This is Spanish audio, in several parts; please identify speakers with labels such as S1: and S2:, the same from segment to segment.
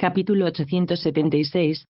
S1: Capítulo 876,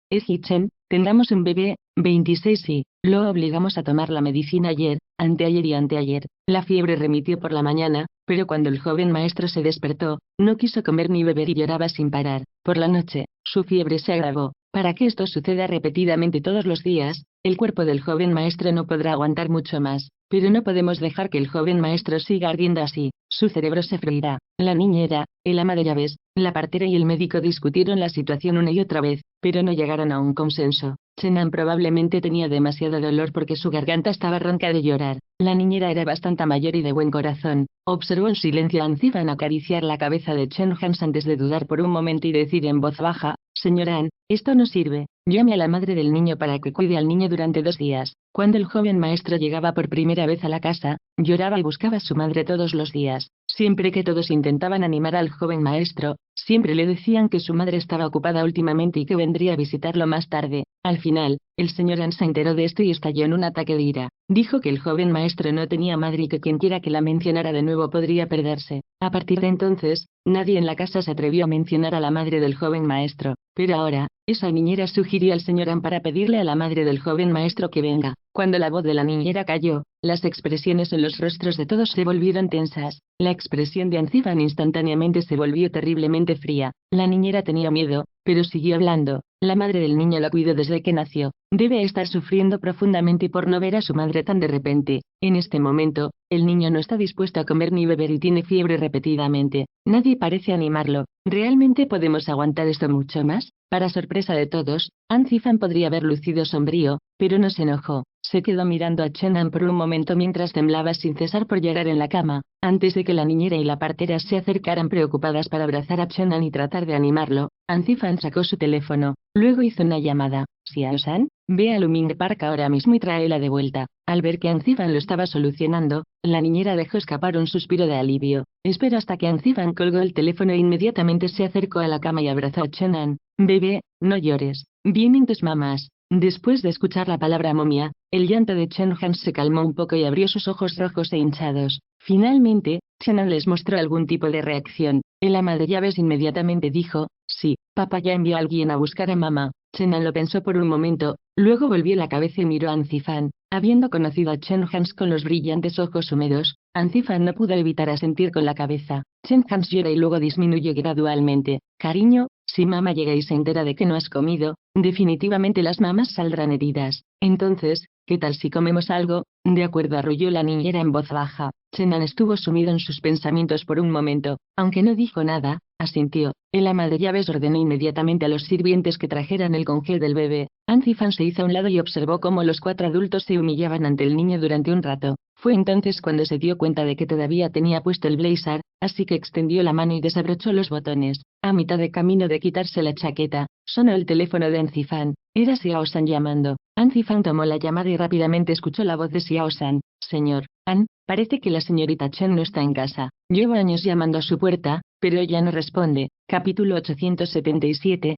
S1: Chen, tengamos un bebé, 26 y, lo obligamos a tomar la medicina ayer, anteayer y anteayer. La fiebre remitió por la mañana, pero cuando el joven maestro se despertó, no quiso comer ni beber y lloraba sin parar. Por la noche, su fiebre se agravó. Para que esto suceda repetidamente todos los días, el cuerpo del joven maestro no podrá aguantar mucho más, pero no podemos dejar que el joven maestro siga ardiendo así, su cerebro se freirá. La niñera, el ama de llaves, la partera y el médico discutieron la situación una y otra vez, pero no llegaron a un consenso. Chenan probablemente tenía demasiado dolor porque su garganta estaba ronca de llorar. La niñera era bastante mayor y de buen corazón. Observó en silencio a Anzifan acariciar la cabeza de Chen Hans antes de dudar por un momento y decir en voz baja: Señora An, esto no sirve. Llame a la madre del niño para que cuide al niño durante 2 días. Cuando el joven maestro llegaba por primera vez a la casa, lloraba y buscaba a su madre todos los días. Siempre que todos intentaban animar al joven maestro, siempre le decían que su madre estaba ocupada últimamente y que vendría a visitarlo más tarde. Al final, el señor An se enteró de esto y estalló en un ataque de ira. Dijo que el joven maestro no tenía madre y que quienquiera que la mencionara de nuevo podría perderse. A partir de entonces, nadie en la casa se atrevió a mencionar a la madre del joven maestro. Pero ahora, esa niñera sugirió al señor An para pedirle a la madre del joven maestro que venga. Cuando la voz de la niñera cayó, las expresiones en los rostros de todos se volvieron tensas. La expresión de Anzifan instantáneamente se volvió terriblemente fría. La niñera tenía miedo, pero siguió hablando. La madre del niño la cuidó desde que nació. Debe estar sufriendo profundamente por no ver a su madre tan de repente. En este momento, el niño no está dispuesto a comer ni beber y tiene fiebre repetidamente. Nadie parece animarlo. ¿Realmente podemos aguantar esto mucho más? Para sorpresa de todos, Anzifan podría haber lucido sombrío, pero no se enojó. Se quedó mirando a Chenan por un momento mientras temblaba sin cesar por llorar en la cama. Antes de que la niñera y la partera se acercaran preocupadas para abrazar a Chenan y tratar de animarlo, Anzifan sacó su teléfono. Luego hizo una llamada. Xiao-san, ve a Luming Park ahora mismo y tráela de vuelta. Al ver que Anzifan lo estaba solucionando, la niñera dejó escapar un suspiro de alivio. Espera hasta que Anzifan colgó el teléfono e inmediatamente se acercó a la cama y abrazó a Chenan. Bebé, no llores. Vienen tus mamás. Después de escuchar la palabra momia, el llanto de Chen Hans se calmó un poco y abrió sus ojos rojos e hinchados. Finalmente, Chenan les mostró algún tipo de reacción. El ama de llaves inmediatamente dijo: sí, papá ya envió a alguien a buscar a mamá. Chenan lo pensó por un momento, luego volvió la cabeza y miró a Anzifan. Habiendo conocido a Chen Hans con los brillantes ojos húmedos, Anzifan no pudo evitar asentir con la cabeza. Chen Hans llora y luego disminuyó gradualmente. Cariño, si mamá llega y se entera de que no has comido, definitivamente las mamás saldrán heridas. Entonces, ¿qué tal si comemos algo? De acuerdo, arrulló la niñera en voz baja. Chenan estuvo sumido en sus pensamientos por un momento, aunque no dijo nada, asintió. El ama de llaves ordenó inmediatamente a los sirvientes que trajeran el congel del bebé. Anzifan se hizo a un lado y observó cómo los 4 adultos se humillaban ante el niño durante un rato. Fue entonces cuando se dio cuenta de que todavía tenía puesto el blazer, así que extendió la mano y desabrochó los botones. A mitad de camino de quitarse la chaqueta, sonó el teléfono de Anzifan. Era Xiao-san llamando. Anzifan tomó la llamada y rápidamente escuchó la voz de Xiao-san. Señor An, parece que la señorita Chen no está en casa. Llevo años llamando a su puerta, pero ella no responde. Capítulo 877,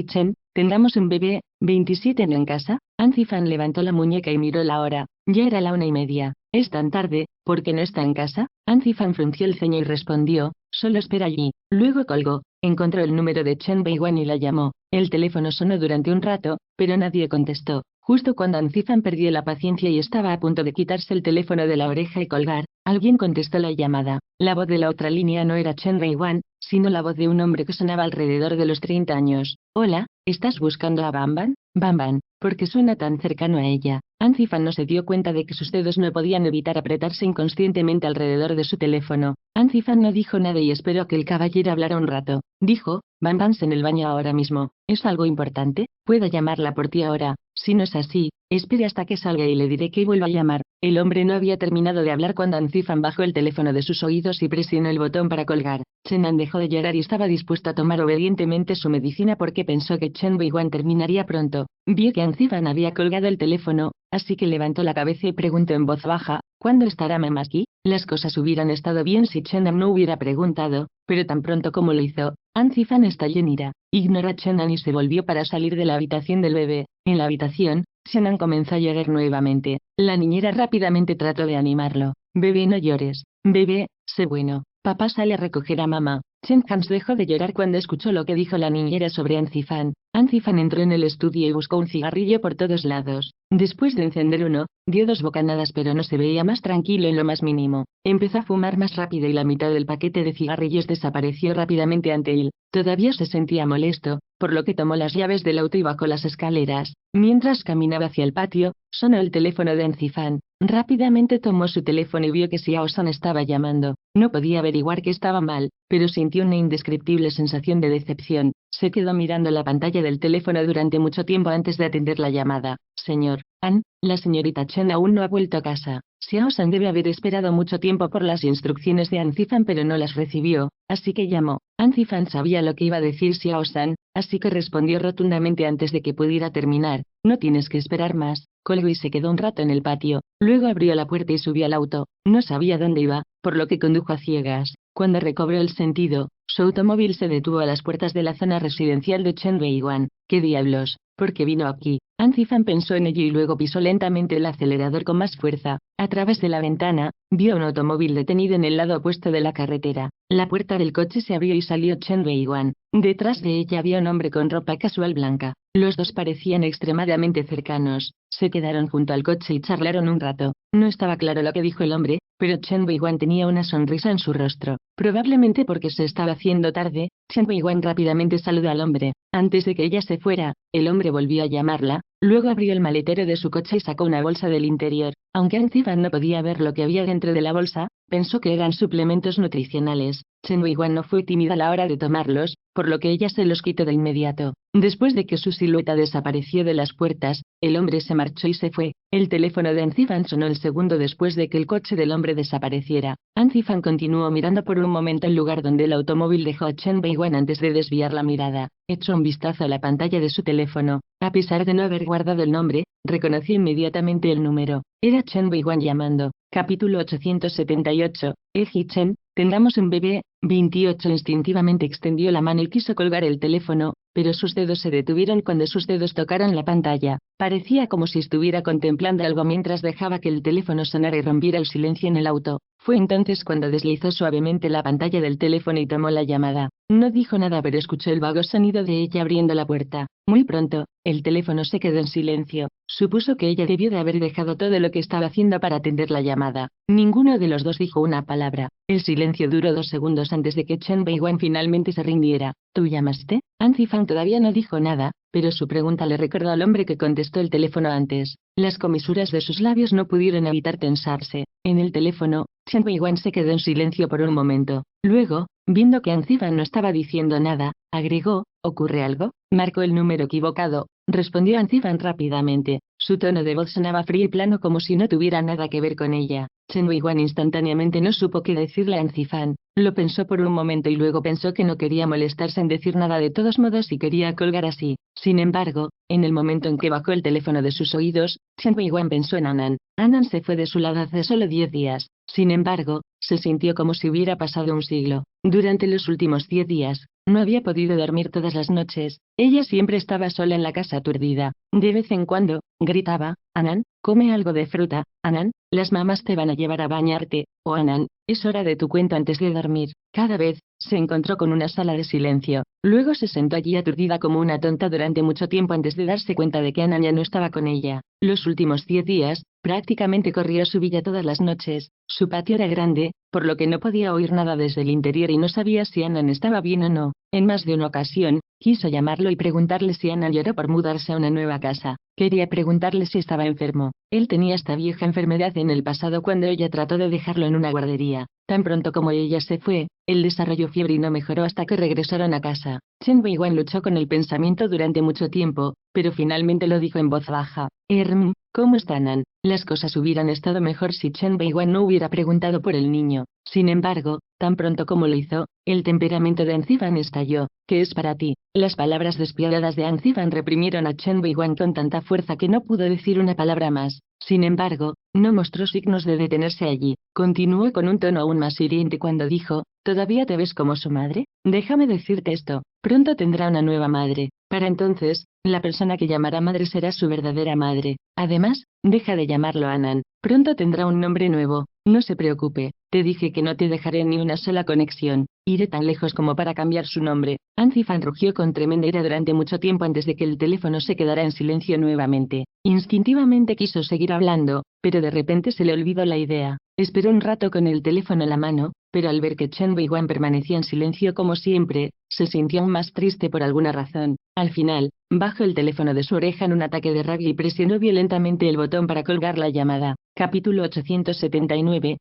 S1: Chen, tengamos un bebé, 27 no en casa. Anzifan levantó la muñeca y miró la hora. Ya era la 1:30. ¿Es tan tarde? ¿Por qué no está en casa? Anzifan frunció el ceño y respondió: solo espera allí. Luego colgó. Encontró el número de Chen Beiwan y la llamó. El teléfono sonó durante un rato, pero nadie contestó. Justo cuando Anzifan perdió la paciencia y estaba a punto de quitarse el teléfono de la oreja y colgar, alguien contestó la llamada. La voz de la otra línea no era Chen Beiwan, sino la voz de un hombre que sonaba alrededor de los 30 años. Hola, ¿estás buscando a Bamban? Bamban, ¿por qué suena tan cercano a ella? Anzifan no se dio cuenta de que sus dedos no podían evitar apretarse inconscientemente alrededor de su teléfono. Anzifan no dijo nada y esperó a que el caballero hablara un rato. Dijo: Bamban en el baño ahora mismo. ¿Es algo importante? ¿Puedo llamarla por ti ahora? Si no es así, espere hasta que salga y le diré que vuelva a llamar. El hombre no había terminado de hablar cuando Anzifan bajó el teléfono de sus oídos y presionó el botón para colgar. Chenan dejó de llorar y estaba dispuesto a tomar obedientemente su medicina porque pensó que Chen Beiwan terminaría pronto. Vio que Anzifan había colgado el teléfono, así que levantó la cabeza y preguntó en voz baja: ¿cuándo estará mamá aquí? Las cosas hubieran estado bien si Chenan no hubiera preguntado, pero tan pronto como lo hizo, Anzifan estalló en ira. Ignoró a Chenan y se volvió para salir de la habitación del bebé. En la habitación, Chenan comenzó a llorar nuevamente. La niñera rápidamente trató de animarlo. Bebé, no llores. Bebé, sé bueno. Papá sale a recoger a mamá. Chen Hans dejó de llorar cuando escuchó lo que dijo la niñera sobre Anzifan. Anzifan entró en el estudio y buscó un cigarrillo por todos lados. Después de encender uno, dio 2 bocanadas pero no se veía más tranquilo en lo más mínimo. Empezó a fumar más rápido y la mitad del paquete de cigarrillos desapareció rápidamente ante él. Todavía se sentía molesto, por lo que tomó las llaves del auto y bajó las escaleras. Mientras caminaba hacia el patio, sonó el teléfono de Anzifan. Rápidamente tomó su teléfono y vio que Xiao San estaba llamando. No podía averiguar que estaba mal, pero sintió una indescriptible sensación de decepción. Se quedó mirando la pantalla del teléfono durante mucho tiempo antes de atender la llamada. Señor An, la señorita Chen aún no ha vuelto a casa. Xiao San debe haber esperado mucho tiempo por las instrucciones de Anzifan pero no las recibió, así que llamó. Anzifan sabía lo que iba a decir Xiao San, así que respondió rotundamente antes de que pudiera terminar. No tienes que esperar más. Colgó y se quedó un rato en el patio. Luego abrió la puerta y subió al auto. No sabía dónde iba, por lo que condujo a ciegas. Cuando recobró el sentido, su automóvil se detuvo a las puertas de la zona residencial de Chen Weiwan. ¿Qué diablos? ¿Por qué vino aquí? Anzifan pensó en ello y luego pisó lentamente el acelerador con más fuerza. A través de la ventana, vio un automóvil detenido en el lado opuesto de la carretera. La puerta del coche se abrió y salió Chen Weiwan. Detrás de ella había un hombre con ropa casual blanca. Los dos parecían extremadamente cercanos. Se quedaron junto al coche y charlaron un rato. No estaba claro lo que dijo el hombre, pero Chen Weiwan tenía una sonrisa en su rostro. Probablemente porque se estaba haciendo tarde, Chen Weiwan rápidamente saludó al hombre. Antes de que ella se fuera, el hombre volvió a llamarla. Luego abrió el maletero de su coche y sacó una bolsa del interior. Aunque Anzifan no podía ver lo que había dentro de la bolsa, pensó que eran suplementos nutricionales. Chen Weiwan no fue tímida a la hora de tomarlos, por lo que ella se los quitó de inmediato. Después de que su silueta desapareció de las puertas, el hombre se marchó y se fue. El teléfono de Anzifan sonó el segundo después de que el coche del hombre desapareciera. Anzifan continuó mirando por un momento el lugar donde el automóvil dejó a Chen Weiwan antes de desviar la mirada. Echó un vistazo a la pantalla de su teléfono. A pesar de no haber guardado el nombre, reconoció inmediatamente el número. Era Chen Weiwan llamando. Capítulo 878. Eji Chen, tengamos un bebé. 28. Instintivamente extendió la mano y quiso colgar el teléfono, pero sus dedos se detuvieron cuando sus dedos tocaron la pantalla. Parecía como si estuviera contemplando algo mientras dejaba que el teléfono sonara y rompiera el silencio en el auto. Fue entonces cuando deslizó suavemente la pantalla del teléfono y tomó la llamada. No dijo nada pero escuchó el vago sonido de ella abriendo la puerta. Muy pronto, el teléfono se quedó en silencio. Supuso que ella debió de haber dejado todo lo que estaba haciendo para atender la llamada. Ninguno de los dos dijo una palabra. El silencio duró 2 segundos antes de que Chen Weiwan finalmente se rindiera. ¿Tú llamaste? Anzifan todavía no dijo nada, pero su pregunta le recordó al hombre que contestó el teléfono antes. Las comisuras de sus labios no pudieron evitar tensarse. En el teléfono, Chen Weiwan se quedó en silencio por un momento. Luego, viendo que Anzifan no estaba diciendo nada, agregó, ¿ocurre algo? Marcó el número equivocado, respondió Anzifan rápidamente. Su tono de voz sonaba frío y plano como si no tuviera nada que ver con ella. Chen Weiwan instantáneamente no supo qué decirle a Anzifan. Lo pensó por un momento y luego pensó que no quería molestarse en decir nada de todos modos y quería colgar así. Sin embargo, en el momento en que bajó el teléfono de sus oídos, Chen Weiwan pensó en Anan. Anan se fue de su lado hace solo 10 días. Sin embargo, se sintió como si hubiera pasado un siglo. Durante los últimos 10 días, no había podido dormir todas las noches. Ella siempre estaba sola en la casa aturdida. De vez en cuando, gritaba, Anan, come algo de fruta, Anan, las mamás te van a llevar a bañarte, o Anan, es hora de tu cuento antes de dormir. Cada vez, se encontró con una sala de silencio. Luego se sentó allí aturdida como una tonta durante mucho tiempo antes de darse cuenta de que Anan ya no estaba con ella. Los últimos 10 días, prácticamente corrió a su villa todas las noches. Su patio era grande, por lo que no podía oír nada desde el interior y no sabía si Anan estaba bien o no. En más de una ocasión, quiso llamarlo y preguntarle si Anan lloró por mudarse a una nueva casa. Quería preguntarle si estaba enfermo. Él tenía esta vieja enfermedad en el pasado cuando ella trató de dejarlo en una guardería. Tan pronto como ella se fue, él desarrolló fiebre y no mejoró hasta que regresaron a casa. Chen Weiwan luchó con el pensamiento durante mucho tiempo, pero finalmente lo dijo en voz baja. ¿Cómo está Anan? Las cosas hubieran estado mejor si Chen Weiwan no hubiera preguntado por el niño. Sin embargo, tan pronto como lo hizo, el temperamento de Anzifan estalló. ¿Qué es para ti? Las palabras despiadadas de Anzifan reprimieron a Chen Weiwan con tanta fuerza que no pudo decir una palabra más. Sin embargo, no mostró signos de detenerse allí. Continuó con un tono aún más hiriente cuando dijo, ¿todavía te ves como su madre? Déjame decirte esto, pronto tendrá una nueva madre. Para entonces, la persona que llamará madre será su verdadera madre. Además, deja de llamarlo Anan. Pronto tendrá un nombre nuevo. No se preocupe. Te dije que no te dejaré ni una sola conexión. Iré tan lejos como para cambiar su nombre. Anzifan rugió con tremenda ira durante mucho tiempo antes de que el teléfono se quedara en silencio nuevamente. Instintivamente quiso seguir hablando, pero de repente se le olvidó la idea. Esperó un rato con el teléfono en la mano, pero al ver que Chen Weiwan permanecía en silencio como siempre, se sintió aún más triste por alguna razón. Al final, bajó el teléfono de su oreja en un ataque de rabia y presionó violentamente el botón para colgar la llamada. Capítulo 879,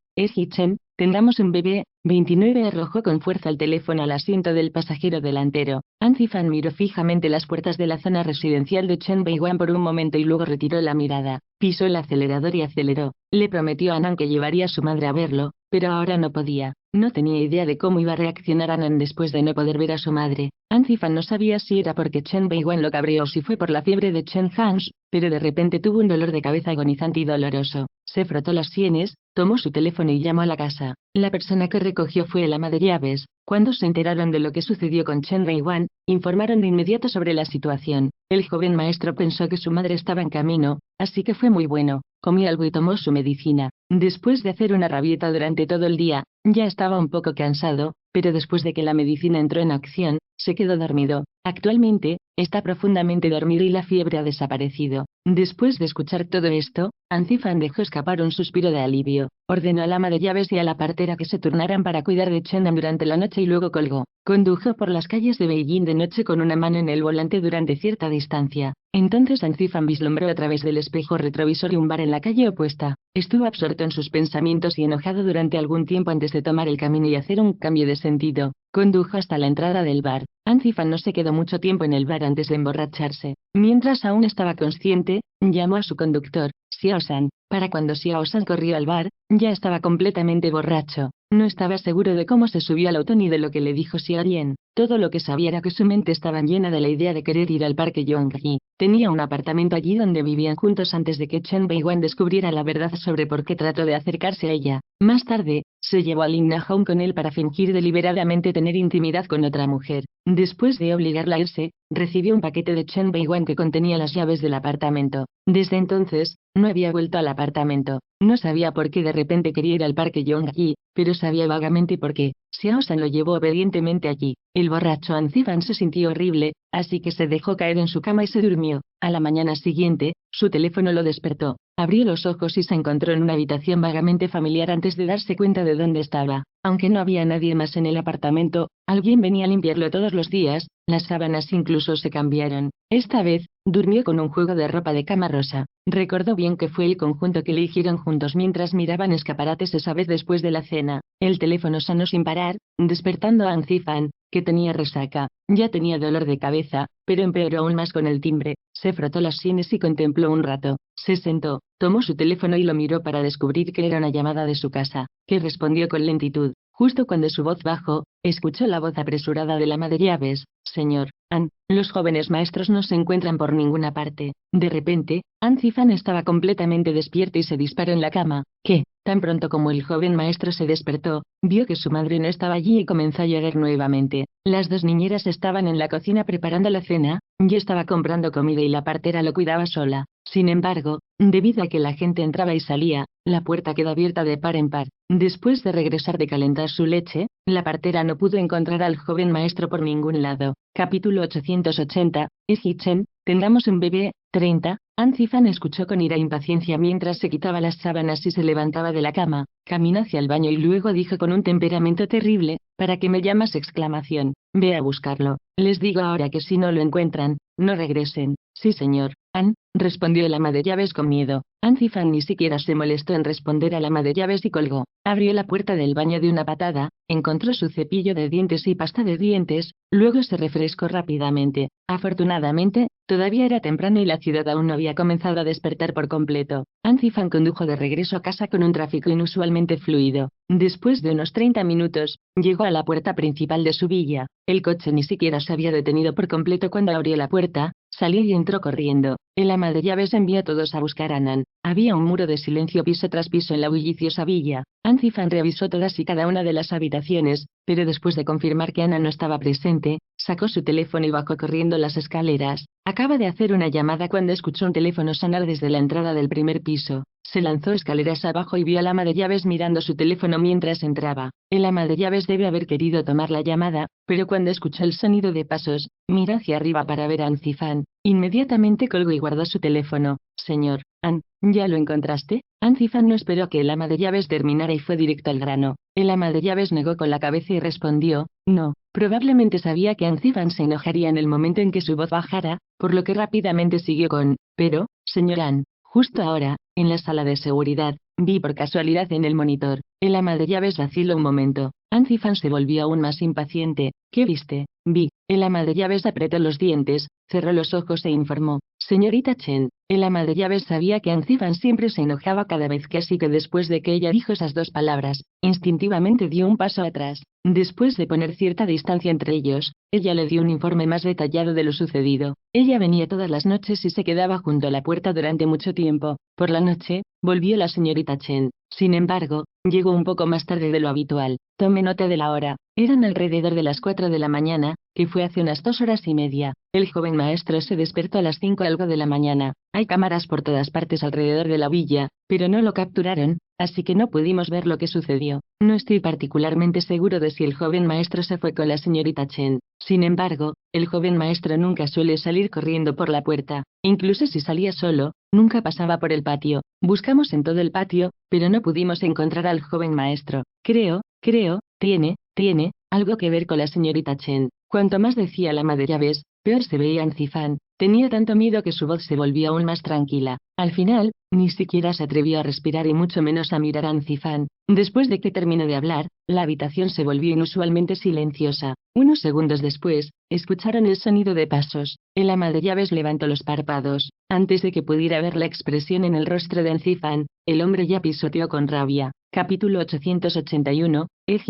S1: Chen, tendremos un bebé. 29 arrojó con fuerza el teléfono al asiento del pasajero delantero. Anzifan miró fijamente las puertas de la zona residencial de Chen Weiwan por un momento y luego retiró la mirada. Pisó el acelerador y aceleró. Le prometió a Anan que llevaría a su madre a verlo, pero ahora no podía. No tenía idea de cómo iba a reaccionar Anan después de no poder ver a su madre. Anzifan no sabía si era porque Chen Weiwan lo cabreó o si fue por la fiebre de Chen Hans, pero de repente tuvo un dolor de cabeza agonizante y doloroso. Se frotó las sienes, tomó su teléfono y llamó a la casa. La persona que recogió fue el ama de llaves. Cuando se enteraron de lo que sucedió con Chen Weiwan, informaron de inmediato sobre la situación. El joven maestro pensó que su madre estaba en camino, así que fue muy bueno. Comió algo y tomó su medicina. Después de hacer una rabieta durante todo el día, ya estaba un poco cansado, pero después de que la medicina entró en acción, se quedó dormido. Actualmente, está profundamente dormido y la fiebre ha desaparecido. Después de escuchar todo esto, Anzifan dejó escapar un suspiro de alivio. Ordenó al ama de llaves y a la partera que se turnaran para cuidar de Chenan durante la noche y luego colgó. Condujo por las calles de Beijing de noche con una mano en el volante durante cierta distancia. Entonces Anzifan vislumbró a través del espejo retrovisor un bar en la calle opuesta. Estuvo absorto en sus pensamientos y enojado durante algún tiempo antes de tomar el camino y hacer un cambio de sentido. Condujo hasta la entrada del bar. Anzifan no se quedó mucho tiempo en el bar antes de emborracharse. Mientras aún estaba consciente, llamó a su conductor, Xiao-san. Para cuando Xiao-san corrió al bar, ya estaba completamente borracho. No estaba seguro de cómo se subió al auto ni de lo que le dijo Xiao-yen. Todo lo que sabía era que su mente estaba llena de la idea de querer ir al parque Yongji. Tenía un apartamento allí donde vivían juntos antes de que Chen Weiwan descubriera la verdad sobre por qué trató de acercarse a ella. Más tarde, se llevó a Lin Na-hong con él para fingir deliberadamente tener intimidad con otra mujer. Después de obligarla a irse, recibió un paquete de Chen Weiwan que contenía las llaves del apartamento. Desde entonces, no había vuelto al apartamento. No sabía por qué de repente quería ir al parque Yongji, pero sabía vagamente por qué. Xiao-san lo llevó obedientemente allí. El borracho Anzifan se sintió horrible, así que se dejó caer en su cama y se durmió. A la mañana siguiente, su teléfono lo despertó. Abrió los ojos y se encontró en una habitación vagamente familiar antes de darse cuenta de dónde estaba. Aunque no había nadie más en el apartamento, alguien venía a limpiarlo todos los días, las sábanas incluso se cambiaron. Esta vez, durmió con un juego de ropa de cama rosa. Recordó bien que fue el conjunto que eligieron juntos mientras miraban escaparates esa vez después de la cena. El teléfono sonó sin parar, despertando a Anzifan, que tenía resaca. Ya tenía dolor de cabeza, pero empeoró aún más con el timbre. Se frotó las sienes y contempló un rato. Se sentó, tomó su teléfono y lo miró para descubrir que era una llamada de su casa, que respondió con lentitud. Justo cuando su voz bajó, escuchó la voz apresurada del ama de llaves. Señor An, los jóvenes maestros no se encuentran por ninguna parte. De repente, Anzifan estaba completamente despierto y se disparó en la cama. ¿Qué? Tan pronto como el joven maestro se despertó, vio que su madre no estaba allí y comenzó a llorar nuevamente. Las dos niñeras estaban en la cocina preparando la cena, yo estaba comprando comida y la partera lo cuidaba sola. Sin embargo, debido a que la gente entraba y salía, la puerta quedó abierta de par en par. Después de regresar de calentar su leche, la partera no pudo encontrar al joven maestro por ningún lado. Capítulo 880, Chen, tengamos un bebé. 30. Anzifan escuchó con ira e impaciencia mientras se quitaba las sábanas y se levantaba de la cama. Caminó hacia el baño y luego dijo con un temperamento terrible, ¿para qué me llamas? Exclamación. Ve a buscarlo. Les digo ahora que si no lo encuentran, no regresen. Sí señor, An, respondió el ama de llaves con miedo. Anzifan ni siquiera se molestó en responder al ama de llaves y colgó. Abrió la puerta del baño de una patada, encontró su cepillo de dientes y pasta de dientes, luego se refrescó rápidamente. Afortunadamente, todavía era temprano y la ciudad aún no había comenzado a despertar por completo. Anzifan condujo de regreso a casa con un tráfico inusualmente fluido. Después de unos 30 minutos, llegó a la puerta principal de su villa. El coche ni siquiera se había detenido por completo cuando abrió la puerta, salió y entró corriendo. El ama de llaves envió a todos a buscar a Anan. Había un muro de silencio piso tras piso en la bulliciosa villa. Anzifan revisó todas y cada una de las habitaciones, pero después de confirmar que Anan no estaba presente, Sacó su teléfono y bajó corriendo las escaleras. Acaba de hacer una llamada cuando escuchó un teléfono sonar desde la entrada del primer piso. Se lanzó escaleras abajo y vio al ama de llaves mirando su teléfono mientras entraba. El ama de llaves debe haber querido tomar la llamada, pero cuando escuchó el sonido de pasos, miró hacia arriba para ver a Anzifan. Inmediatamente colgó y guardó su teléfono. Señor, ¿ya lo encontraste? Anzifan no esperó que el ama de llaves terminara y fue directo al grano. El ama de llaves negó con la cabeza y respondió, no. Probablemente sabía que Anzifan se enojaría en el momento en que su voz bajara, por lo que rápidamente siguió con, pero, señor An, justo ahora, en la sala de seguridad, vi por casualidad en el monitor. El ama de llaves vaciló un momento. Anzifan se volvió aún más impaciente. ¿Qué viste? Vi. El ama de llaves apretó los dientes, cerró los ojos e informó. Señorita Chen. El ama de llaves sabía que Anzifan siempre se enojaba cada vez que así que después de que ella dijo esas dos palabras, instintivamente dio un paso atrás. Después de poner cierta distancia entre ellos, ella le dio un informe más detallado de lo sucedido. Ella venía todas las noches y se quedaba junto a la puerta durante mucho tiempo. Por la noche, volvió la señorita Chen. Sin embargo, llegó un poco más tarde de lo habitual. Tome nota de la hora. Eran alrededor de las 4 de la mañana, que fue hace unas 2 horas y media. El joven maestro se despertó a las 5 algo de la mañana. Hay cámaras por todas partes alrededor de la villa, pero no lo capturaron, así que no pudimos ver lo que sucedió. No estoy particularmente seguro de si el joven maestro se fue con la señorita Chen. Sin embargo, el joven maestro nunca suele salir corriendo por la puerta. Incluso si salía solo, nunca pasaba por el patio. Buscamos en todo el patio, pero no pudimos encontrar al joven maestro. Creo, tiene algo que ver con la señorita Chen. Cuanto más decía la ama de llaves, peor se veía Anzifan. Tenía tanto miedo que su voz se volvía aún más tranquila. Al final, ni siquiera se atrevió a respirar y mucho menos a mirar a Anzifan. Después de que terminó de hablar, la habitación se volvió inusualmente silenciosa. Unos segundos después, escucharon el sonido de pasos. El ama de llaves levantó los párpados. Antes de que pudiera ver la expresión en el rostro de Anzifan, el hombre ya pisoteó con rabia. Capítulo 881,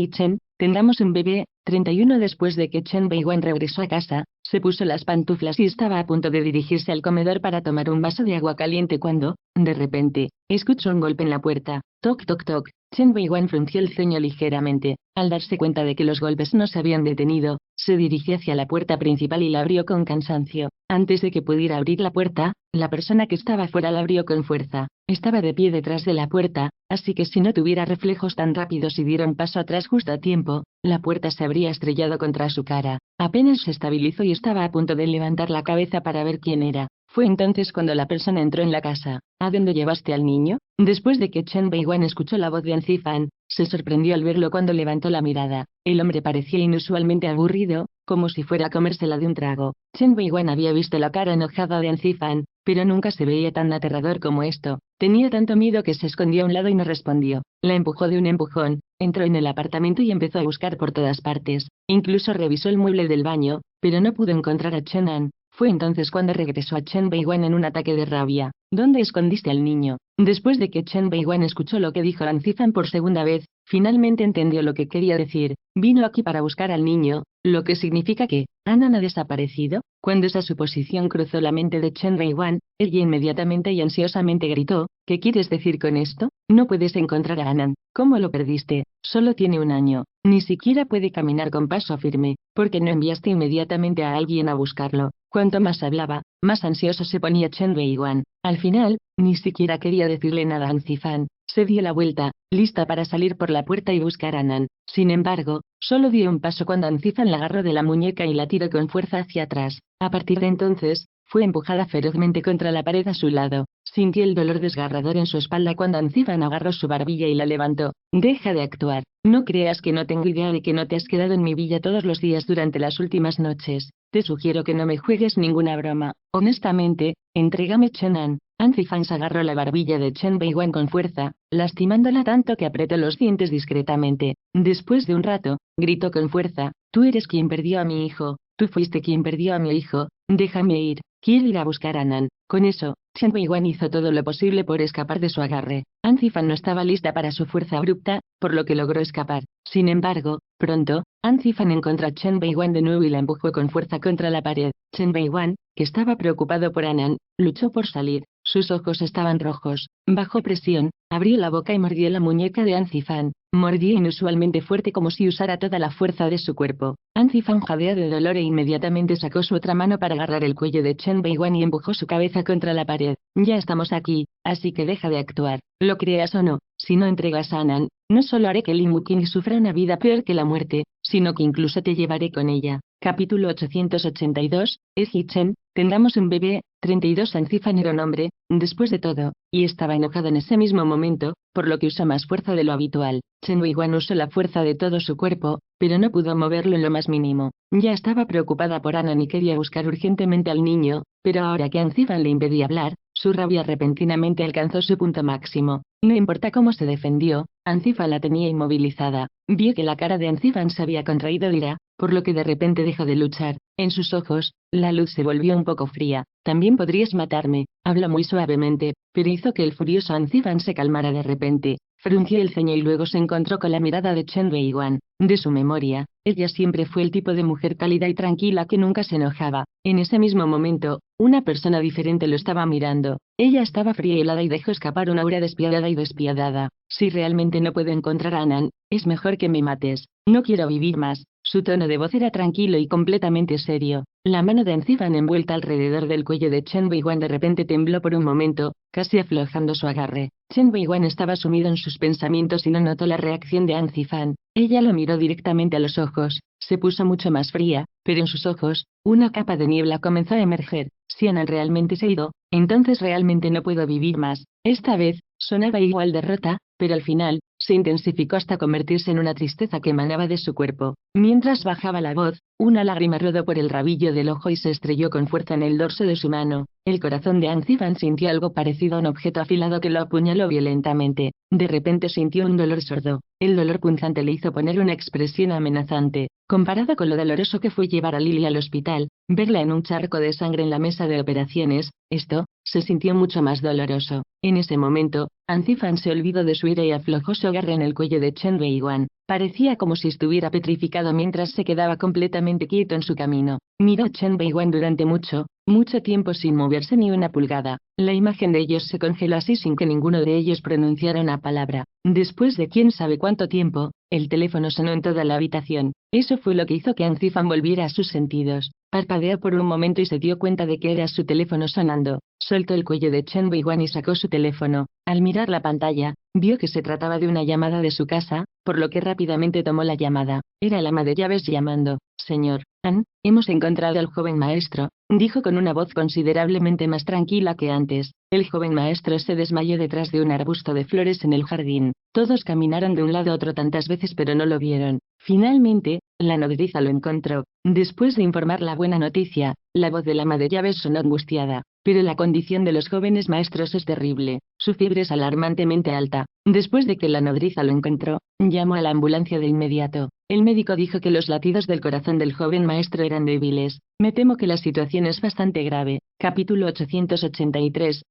S1: Chen, tengamos un bebé. 31 Después de que Chen Beiwan regresó a casa, se puso las pantuflas y estaba a punto de dirigirse al comedor para tomar un vaso de agua caliente cuando, de repente, escuchó un golpe en la puerta. Toc toc toc. Chen Beiwan frunció el ceño ligeramente. Al darse cuenta de que los golpes no se habían detenido, se dirigió hacia la puerta principal y la abrió con cansancio. Antes de que pudiera abrir la puerta, la persona que estaba fuera la abrió con fuerza. Estaba de pie detrás de la puerta, así que si no tuviera reflejos tan rápidos y diera un paso atrás justo a tiempo, la puerta se habría estrellado contra su cara. Apenas se estabilizó y estaba a punto de levantar la cabeza para ver quién era. Fue entonces cuando la persona entró en la casa. ¿A dónde llevaste al niño? Después de que Chen Beiwan escuchó la voz de Anzifan, se sorprendió al verlo cuando levantó la mirada. El hombre parecía inusualmente aburrido, como si fuera a comérsela de un trago. Chen Beiwan había visto la cara enojada de Anzifan, pero nunca se veía tan aterrador como esto. Tenía tanto miedo que se escondió a un lado y no respondió. La empujó de un empujón, entró en el apartamento y empezó a buscar por todas partes. Incluso revisó el mueble del baño, pero no pudo encontrar a Chen An. Fue entonces cuando regresó a Chen Beiwan en un ataque de rabia. ¿Dónde escondiste al niño? Después de que Chen Beiwan escuchó lo que dijo Anzifan por segunda vez, finalmente entendió lo que quería decir. Vino aquí para buscar al niño, lo que significa que, ¿Anan ha desaparecido? Cuando esa suposición cruzó la mente de Chen Beiwan, ella inmediatamente y ansiosamente gritó, ¿qué quieres decir con esto? No puedes encontrar a Anan. ¿Cómo lo perdiste? Solo tiene un año. Ni siquiera puede caminar con paso firme. ¿Por qué no enviaste inmediatamente a alguien a buscarlo? Cuanto más hablaba, más ansioso se ponía Chen Beiwan. Al final, ni siquiera quería decirle nada a Anzifan. Se dio la vuelta, lista para salir por la puerta y buscar a Anan. Sin embargo, solo dio un paso cuando Anzifan la agarró de la muñeca y la tiró con fuerza hacia atrás. A partir de entonces, fue empujada ferozmente contra la pared a su lado. Sintió el dolor desgarrador en su espalda cuando Anzifan agarró su barbilla y la levantó. Deja de actuar. No creas que no tengo idea de que no te has quedado en mi villa todos los días durante las últimas noches. Te sugiero que no me juegues ninguna broma. Honestamente, entrégame Chen An. Anzifan se agarró la barbilla de Chen Beiwan con fuerza, lastimándola tanto que apretó los dientes discretamente. Después de un rato, gritó con fuerza, tú eres quien perdió a mi hijo, tú fuiste quien perdió a mi hijo, déjame ir, quiero ir a buscar a Anan. Con eso, Chen Beiwan hizo todo lo posible por escapar de su agarre. Anzifan no estaba lista para su fuerza abrupta, por lo que logró escapar. Sin embargo, pronto, Anzifan encontró a Chen Beiwan de nuevo y la empujó con fuerza contra la pared. Chen Beiwan, que estaba preocupado por Anan, luchó por salir. Sus ojos estaban rojos. Bajo presión, abrió la boca y mordió la muñeca de Anzifan. Mordía inusualmente fuerte como si usara toda la fuerza de su cuerpo. Anzifan jadeó de dolor e inmediatamente sacó su otra mano para agarrar el cuello de Chen Beiwan y empujó su cabeza contra la pared. Ya estamos aquí, así que deja de actuar. Lo creas o no, si no entregas a Anan, no solo haré que Lee Muking sufra una vida peor que la muerte, sino que incluso te llevaré con ella. Capítulo 882, Chen, tengamos un bebé. 32 Anzifan era un hombre, después de todo, y estaba enojado en ese mismo momento, por lo que usó más fuerza de lo habitual. Chen Weiwan usó la fuerza de todo su cuerpo, pero no pudo moverlo en lo más mínimo. Ya estaba preocupada por Anan y quería buscar urgentemente al niño, pero ahora que Anzifan le impedía hablar, su rabia repentinamente alcanzó su punto máximo. No importa cómo se defendió, Anzifan la tenía inmovilizada. Vio que la cara de Anzifan se había contraído de ira, por lo que de repente dejó de luchar. En sus ojos, la luz se volvió un poco fría. También podrías matarme, habló muy suavemente, pero hizo que el furioso Anzifan se calmara de repente. Frunció el ceño y luego se encontró con la mirada de Chen Beiwan. De su memoria, ella siempre fue el tipo de mujer cálida y tranquila que nunca se enojaba. En ese mismo momento, una persona diferente lo estaba mirando. Ella estaba fría y helada y dejó escapar una aura despiadada y despiadada. Si realmente no puedo encontrar a Anan, es mejor que me mates. No quiero vivir más. Su tono de voz era tranquilo y completamente serio. La mano de Anzifan envuelta alrededor del cuello de Chen Beiwan de repente tembló por un momento, casi aflojando su agarre. Chen Beiwan estaba sumido en sus pensamientos y no notó la reacción de Anzifan. Ella lo miró directamente a los ojos. Se puso mucho más fría, pero en sus ojos, una capa de niebla comenzó a emerger. Si Anan realmente se ha ido, entonces realmente no puedo vivir más. Esta vez, sonaba igual derrota, pero al final, se intensificó hasta convertirse en una tristeza que emanaba de su cuerpo. Mientras bajaba la voz, una lágrima rodó por el rabillo del ojo y se estrelló con fuerza en el dorso de su mano. El corazón de Anzifan sintió algo parecido a un objeto afilado que lo apuñaló violentamente. De repente sintió un dolor sordo. El dolor punzante le hizo poner una expresión amenazante. Comparado con lo doloroso que fue llevar a Lily al hospital, verla en un charco de sangre en la mesa de operaciones, esto, se sintió mucho más doloroso. En ese momento, Anzifan se olvidó de su ira y aflojó su agarre en el cuello de Chen Beiwan. Parecía como si estuviera petrificado mientras se quedaba completamente quieto en su camino. Miró a Chen Beiwan durante mucho tiempo sin moverse ni una pulgada. La imagen de ellos se congeló así sin que ninguno de ellos pronunciara una palabra. Después de quién sabe cuánto tiempo, el teléfono sonó en toda la habitación. Eso fue lo que hizo que Anzifan volviera a sus sentidos. Parpadeó por un momento y se dio cuenta de que era su teléfono sonando. Soltó el cuello de Chen Beiwan y sacó su teléfono. Al mirar la pantalla, vio que se trataba de una llamada de su casa, por lo que rápidamente tomó la llamada. Era el ama de llaves llamando. Señor An, hemos encontrado al joven maestro, dijo con una voz considerablemente más tranquila que antes. El joven maestro se desmayó detrás de un arbusto de flores en el jardín. Todos caminaron de un lado a otro tantas veces pero no lo vieron. Finalmente, la nodriza lo encontró. Después de informar la buena noticia, la voz del ama de llaves sonó angustiada. Pero la condición de los jóvenes maestros es terrible. Su fiebre es alarmantemente alta. Después de que la nodriza lo encontró, llamó a la ambulancia de inmediato. El médico dijo que los latidos del corazón del joven maestro eran débiles. Me temo que la situación es bastante grave. Capítulo 883,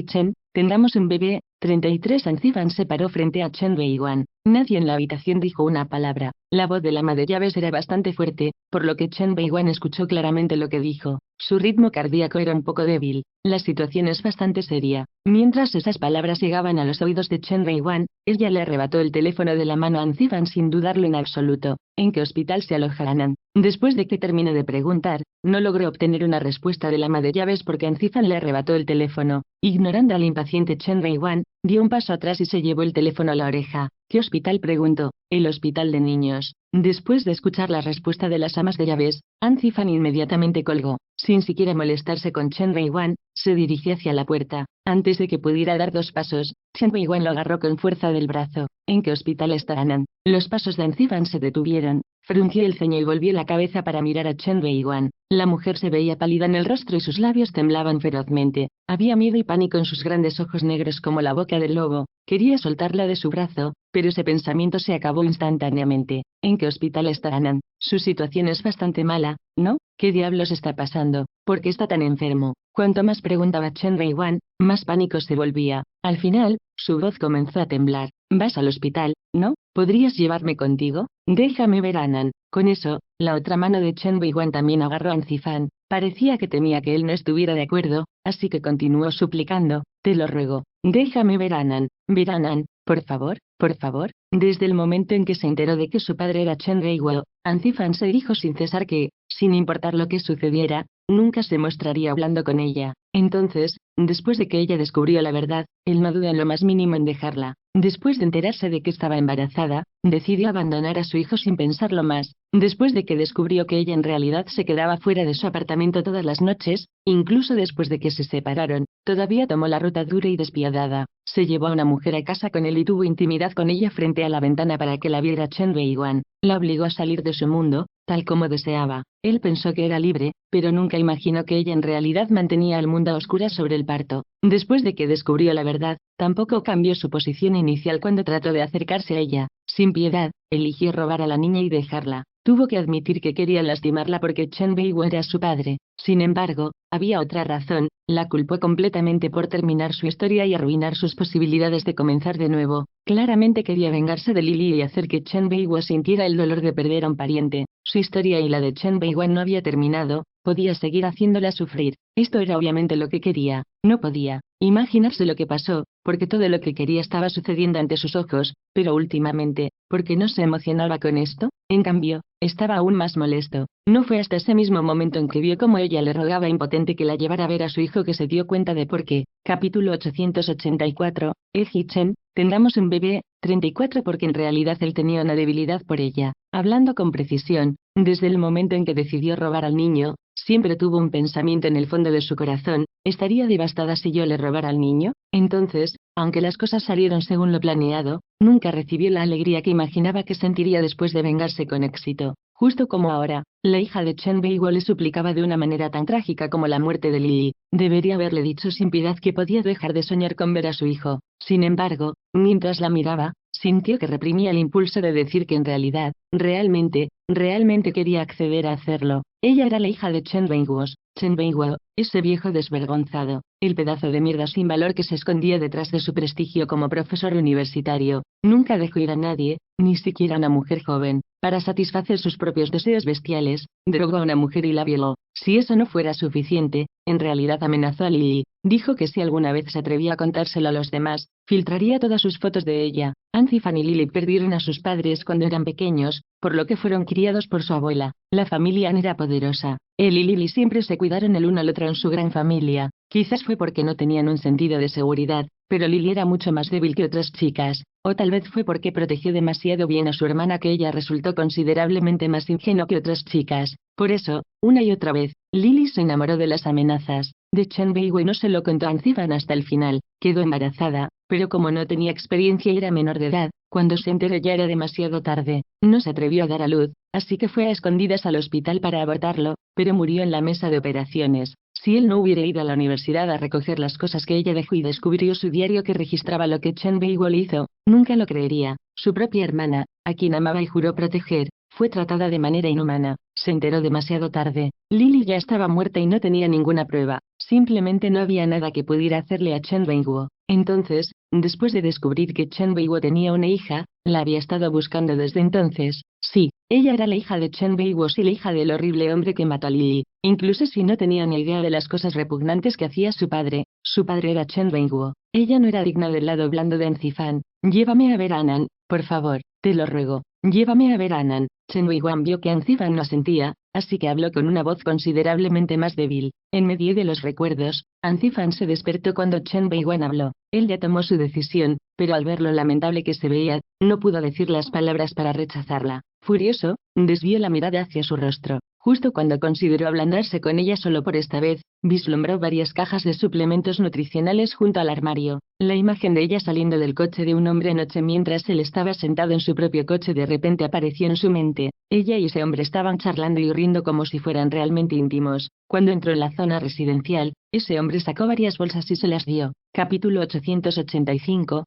S1: Chen, tengamos un bebé. 33 Anzifan se paró frente a Chen Beiwan. Nadie en la habitación dijo una palabra. La voz del ama de llaves era bastante fuerte, por lo que Chen Beiwan escuchó claramente lo que dijo. Su ritmo cardíaco era un poco débil. La situación es bastante seria. Mientras esas palabras llegaban a los oídos de Chen Beiwan, ella le arrebató el teléfono de la mano a Anzifan sin dudarlo en absoluto. ¿En qué hospital se aloja Anan? Después de que terminó de preguntar, no logró obtener una respuesta del ama de llaves porque Anzifan le arrebató el teléfono. Ignorando al impaciente Chen Beiwan, dio un paso atrás y se llevó el teléfono a la oreja. ¿Qué hospital? Preguntó. El hospital de niños. Después de escuchar la respuesta de las amas de llaves, Anzifan inmediatamente colgó. Sin siquiera molestarse con Chen Beiwan, se dirigió hacia la puerta. Antes de que pudiera dar 2 pasos, Chen Beiwan lo agarró con fuerza del brazo. ¿En qué hospital está Anan? Los pasos de Anzifan se detuvieron. Frunció el ceño y volvió la cabeza para mirar a Chen Beiwan. La mujer se veía pálida en el rostro y sus labios temblaban ferozmente. Había miedo y pánico en sus grandes ojos negros como la boca del lobo. Quería soltarla de su brazo, pero ese pensamiento se acabó instantáneamente. ¿En qué hospital está Anan? Su situación es bastante mala, ¿no? ¿Qué diablos está pasando? ¿Por qué está tan enfermo? Cuanto más preguntaba Chen Beiwan, más pánico se volvía. Al final, su voz comenzó a temblar. ¿Vas al hospital, no? ¿Podrías llevarme contigo? Déjame ver a Anan. Con eso, la otra mano de Chen Beiwan también agarró a Anzifan. Parecía que temía que él no estuviera de acuerdo, así que continuó suplicando, te lo ruego, déjame ver a Anan, por favor, por favor. Desde el momento en que se enteró de que su padre era Chen Weiwo, Anzifan se dijo sin cesar que, sin importar lo que sucediera, nunca se mostraría hablando con ella. Entonces, después de que ella descubrió la verdad, él no duda en lo más mínimo en dejarla. Después de enterarse de que estaba embarazada, decidió abandonar a su hijo sin pensarlo más. Después de que descubrió que ella en realidad se quedaba fuera de su apartamento todas las noches, incluso después de que se separaron, todavía tomó la ruta dura y despiadada. Se llevó a una mujer a casa con él y tuvo intimidad con ella frente a la ventana para que la viera Chen Weiwan. La obligó a salir de su mundo, tal como deseaba. Él pensó que era libre, pero nunca imaginó que ella en realidad mantenía al mundo a oscuras sobre el parto. Después de que descubrió la verdad, tampoco cambió su posición inicial cuando trató de acercarse a ella. Sin piedad, eligió robar a la niña y dejarla. Tuvo que admitir que quería lastimarla porque Chen Weiwan era su padre. Sin embargo, había otra razón, la culpó completamente por terminar su historia y arruinar sus posibilidades de comenzar de nuevo. Claramente quería vengarse de Lily y hacer que Chen Weiwan sintiera el dolor de perder a un pariente. Su historia y la de Chen Weiwan no había terminado, podía seguir haciéndola sufrir. Esto era obviamente lo que quería. No podía imaginarse lo que pasó, porque todo lo que quería estaba sucediendo ante sus ojos, pero últimamente, ¿por qué no se emocionaba con esto? En cambio, estaba aún más molesto. No fue hasta ese mismo momento en que vio cómo ella le rogaba impotente que la llevara a ver a su hijo que se dio cuenta de por qué. Capítulo 884, Chen, tendremos un bebé, 34 porque en realidad él tenía una debilidad por ella. Hablando con precisión, desde el momento en que decidió robar al niño, siempre tuvo un pensamiento en el fondo de su corazón, ¿estaría devastada si yo le robara al niño? Entonces, aunque las cosas salieron según lo planeado, nunca recibió la alegría que imaginaba que sentiría después de vengarse con éxito. Justo como ahora, la hija de Chen Weiwo le suplicaba de una manera tan trágica como la muerte de Lily. Debería haberle dicho sin piedad que podía dejar de soñar con ver a su hijo. Sin embargo, mientras la miraba, sintió que reprimía el impulso de decir que en realidad, realmente quería acceder a hacerlo. Ella era la hija de Chen Weiwo, ese viejo desvergonzado, el pedazo de mierda sin valor que se escondía detrás de su prestigio como profesor universitario. Nunca dejó ir a nadie, ni siquiera a una mujer joven, para satisfacer sus propios deseos bestiales. Drogó a una mujer y la violó. Si eso no fuera suficiente, en realidad amenazó a Lily. Dijo que si alguna vez se atrevía a contárselo a los demás, filtraría todas sus fotos de ella. Anzifan y Lily perdieron a sus padres cuando eran pequeños, por lo que fueron criados por su abuela. La familia An era poderosa. Él y Lily siempre se cuidaron el uno al otro en su gran familia. Quizás fue porque no tenían un sentido de seguridad, pero Lily era mucho más débil que otras chicas, o tal vez fue porque protegió demasiado bien a su hermana que ella resultó considerablemente más ingenua que otras chicas. Por eso, una y otra vez, Lily se enamoró de las amenazas de Chen Weiwo y no se lo contó a Anzifan hasta el final. Quedó embarazada, pero como no tenía experiencia y era menor de edad, cuando se enteró ya era demasiado tarde. No se atrevió a dar a luz, así que fue a escondidas al hospital para abortarlo, pero murió en la mesa de operaciones. Si él no hubiera ido a la universidad a recoger las cosas que ella dejó y descubrió su diario que registraba lo que Chen Weiwo le hizo, nunca lo creería. Su propia hermana, a quien amaba y juró proteger, fue tratada de manera inhumana. Se enteró demasiado tarde. Lily ya estaba muerta y no tenía ninguna prueba. Simplemente no había nada que pudiera hacerle a Chen Weiwo. Entonces, después de descubrir que Chen Weiwo tenía una hija, la había estado buscando desde entonces. Sí, ella era la hija de Chen Weiwo y la hija del horrible hombre que mató a Lily. Incluso si no tenía ni idea de las cosas repugnantes que hacía su padre era Chen Weiwo. Ella no era digna del lado blando de Anzifan. Llévame a ver a Anan, por favor, te lo ruego. Llévame a ver a Anan. Chen Weiwan vio que Anzifan no asentía, así que habló con una voz considerablemente más débil. En medio de los recuerdos, Anzifan se despertó cuando Chen Weiwan habló. Él ya tomó su decisión, pero al ver lo lamentable que se veía, no pudo decir las palabras para rechazarla. Furioso, desvió la mirada hacia su rostro. Justo cuando consideró ablandarse con ella solo por esta vez, vislumbró varias cajas de suplementos nutricionales junto al armario. La imagen de ella saliendo del coche de un hombre anoche mientras él estaba sentado en su propio coche de repente apareció en su mente. Ella y ese hombre estaban charlando y riendo como si fueran realmente íntimos. Cuando entró en la zona residencial, ese hombre sacó varias bolsas y se las dio. Capítulo 885,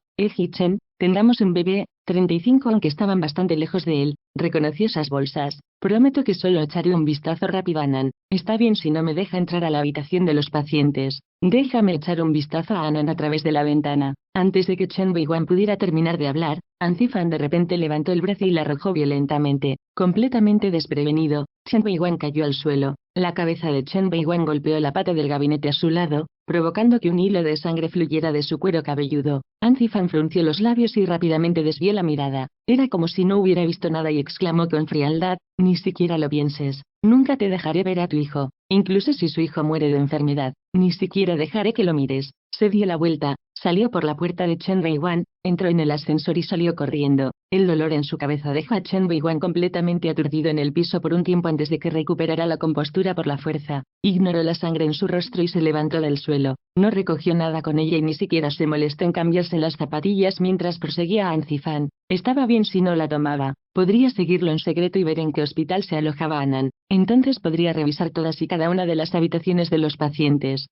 S1: Chen, tendremos un bebé, 35 aunque estaban bastante lejos de él, reconoció esas bolsas. Prometo que solo echaré un vistazo rápido a Anan. Está bien si no me deja entrar a la habitación de los pacientes. Déjame echar un vistazo a Anan a través de la ventana. Antes de que Chen Weiwan pudiera terminar de hablar, Anzifan de repente levantó el brazo y la arrojó violentamente. Completamente desprevenido, Chen Weiwan cayó al suelo. La cabeza de Chen Weiwan golpeó la pata del gabinete a su lado, provocando que un hilo de sangre fluyera de su cuero cabelludo. Antifan frunció los labios y rápidamente desvió la mirada. Era como si no hubiera visto nada y exclamó con frialdad: ni siquiera lo pienses. Nunca te dejaré ver a tu hijo, incluso si su hijo muere de enfermedad. Ni siquiera dejaré que lo mires. Se dio la vuelta, salió por la puerta de Chen Weiwan, entró en el ascensor y salió corriendo. El dolor en su cabeza dejó a Chen Weiwan completamente aturdido en el piso por un tiempo antes de que recuperara la compostura por la fuerza. Ignoró la sangre en su rostro y se levantó del suelo. No recogió nada con ella y ni siquiera se molestó en cambiarse las zapatillas mientras proseguía a Antifan. Estaba bien si no la tomaba. Podría seguirlo en secreto y ver en qué hospital se alojaba Annan. Entonces podría revisar todas y cada una de las habitaciones de los pacientes.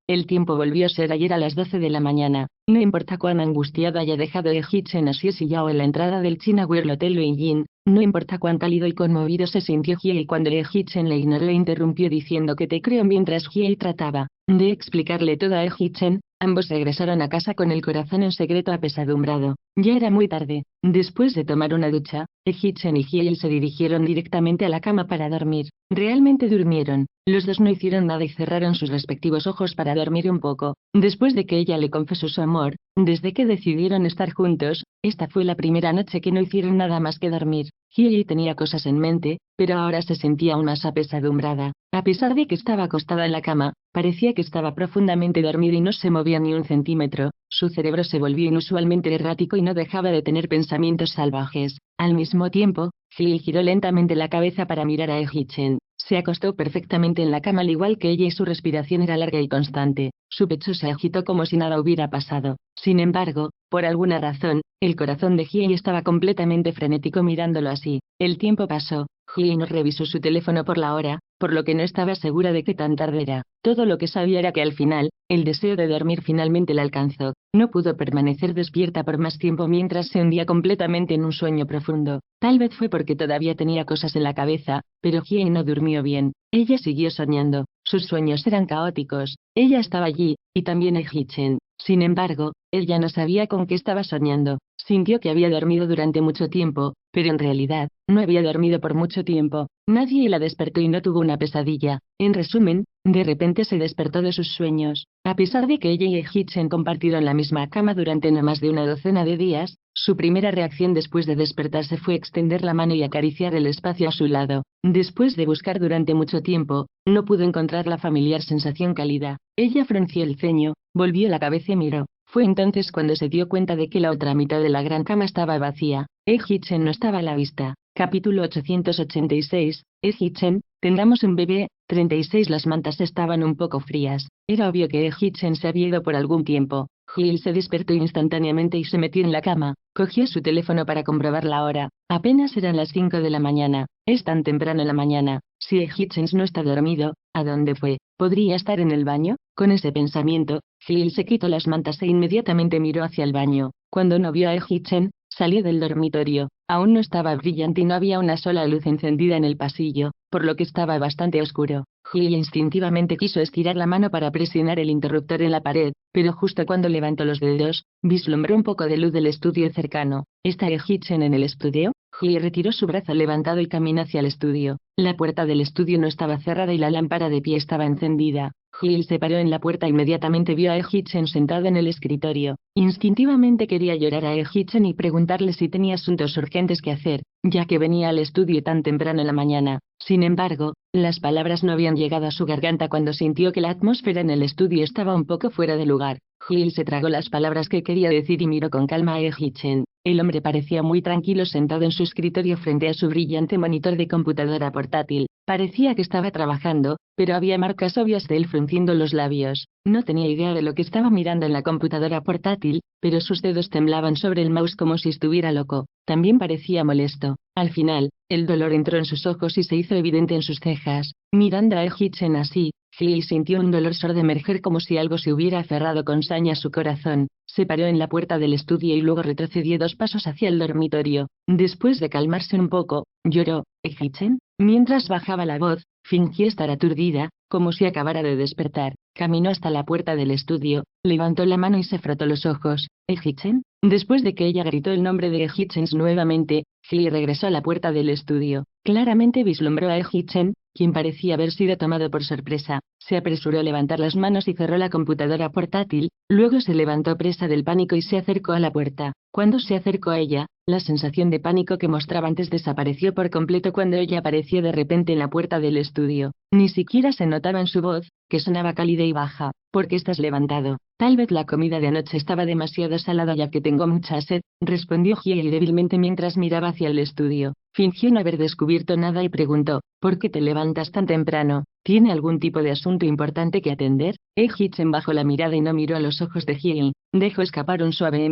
S1: El tiempo volvió a ser ayer a las 12 de la mañana. No importa cuán angustiado haya dejado Hitchen a Xie Xiao en la entrada del China World Hotel Beijing, no importa cuán cálido y conmovido se sintió Hiei cuando Hitchen le ignoró e interrumpió diciendo que te creo mientras Hiei trataba de explicarle todo a Hitchen. Ambos regresaron a casa con el corazón en secreto apesadumbrado. Ya era muy tarde. Después de tomar una ducha, Hitchen y Hiei se dirigieron directamente a la cama para dormir. Realmente durmieron. Los dos no hicieron nada y cerraron sus respectivos ojos para dormir un poco. Después de que ella le confesó su amor, desde que decidieron estar juntos, esta fue la primera noche que no hicieron nada más que dormir. Hiei tenía cosas en mente, pero ahora se sentía aún más apesadumbrada. A pesar de que estaba acostada en la cama, parecía que estaba profundamente dormida y no se movía ni un centímetro. Su cerebro se volvió inusualmente errático y no dejaba de tener pensamientos salvajes. Al mismo tiempo, Hiei giró lentamente la cabeza para mirar a Hitchen. Se acostó perfectamente en la cama al igual que ella y su respiración era larga y constante. Su pecho se agitó como si nada hubiera pasado. Sin embargo, por alguna razón, el corazón de Hiei estaba completamente frenético mirándolo así. El tiempo pasó. Hiei no revisó su teléfono por la hora, por lo que no estaba segura de qué tan tarde era. Todo lo que sabía era que al final, el deseo de dormir finalmente la alcanzó. No pudo permanecer despierta por más tiempo mientras se hundía completamente en un sueño profundo. Tal vez fue porque todavía tenía cosas en la cabeza, pero Hiei no durmió bien. Ella siguió soñando. Sus sueños eran caóticos. Ella estaba allí, y también Hitchen. Sin embargo, ella no sabía con qué estaba soñando. Sintió que había dormido durante mucho tiempo, pero en realidad, no había dormido por mucho tiempo. Nadie la despertó y no tuvo una pesadilla. En resumen, de repente se despertó de sus sueños. A pesar de que ella y Hitchen compartieron la misma cama durante no más de una docena de días, su primera reacción después de despertarse fue extender la mano y acariciar el espacio a su lado. Después de buscar durante mucho tiempo, no pudo encontrar la familiar sensación cálida. Ella frunció el ceño, volvió la cabeza y miró. Fue entonces cuando se dio cuenta de que la otra mitad de la gran cama estaba vacía. Hitchen no estaba a la vista. Capítulo 886. Hitchen, tengamos un bebé. 36. Las mantas estaban un poco frías. Era obvio que Hitchen se había ido por algún tiempo. Hiei se despertó instantáneamente y se metió en la cama. Cogió su teléfono para comprobar la hora. Apenas eran las 5 de la mañana. Es tan temprano en la mañana. Si Hitchens no está dormido, ¿a dónde fue? ¿Podría estar en el baño? Con ese pensamiento, Hiei se quitó las mantas e inmediatamente miró hacia el baño. Cuando no vio a Hitchen, salió del dormitorio. Aún no estaba brillante y no había una sola luz encendida en el pasillo, por lo que estaba bastante oscuro. Hiei instintivamente quiso estirar la mano para presionar el interruptor en la pared, pero justo cuando levantó los dedos, vislumbró un poco de luz del estudio cercano. ¿Está Hitchen en el estudio? Hiei retiró su brazo levantado y caminó hacia el estudio. La puerta del estudio no estaba cerrada y la lámpara de pie estaba encendida. Hiei se paró en la puerta e inmediatamente vio a Hitchen sentado en el escritorio. Instintivamente quería llorar a Hitchen y preguntarle si tenía asuntos urgentes que hacer, ya que venía al estudio tan temprano en la mañana. Sin embargo, las palabras no habían llegado a su garganta cuando sintió que la atmósfera en el estudio estaba un poco fuera de lugar. Hiei se tragó las palabras que quería decir y miró con calma a Hitchen. El hombre parecía muy tranquilo sentado en su escritorio frente a su brillante monitor de computadora portátil. Parecía que estaba trabajando, pero había marcas obvias de él frunciendo los labios. No tenía idea de lo que estaba mirando en la computadora portátil, pero sus dedos temblaban sobre el mouse como si estuviera loco. También parecía molesto. Al final, el dolor entró en sus ojos y se hizo evidente en sus cejas. Mirando a Hitchen así, Hiei sintió un dolor sordo emerger como si algo se hubiera aferrado con saña a su corazón. Se paró en la puerta del estudio y luego retrocedió 2 pasos hacia el dormitorio. Después de calmarse un poco, lloró. ¿Hitchen? Mientras bajaba la voz, fingió estar aturdida, como si acabara de despertar. Caminó hasta la puerta del estudio, levantó la mano y se frotó los ojos. ¿Hitchen? Después de que ella gritó el nombre de Hitchens nuevamente, Hyee regresó a la puerta del estudio. Claramente vislumbró a Hitchen, quien parecía haber sido tomado por sorpresa. Se apresuró a levantar las manos y cerró la computadora portátil, luego se levantó presa del pánico y se acercó a la puerta. Cuando se acercó a ella, la sensación de pánico que mostraba antes desapareció por completo cuando ella apareció de repente en la puerta del estudio. Ni siquiera se notaba en su voz, que sonaba cálida y baja. ¿Por qué estás levantado? Tal vez la comida de anoche estaba demasiado salada ya que tengo mucha sed, respondió Hyee débilmente mientras miraba hacia el estudio. Fingió no haber descubierto nada y preguntó, ¿por qué te levantas tan temprano? ¿Tiene algún tipo de asunto importante que atender? Hitchen bajó la mirada y no miró a los ojos de Hyee. Dejó escapar un suave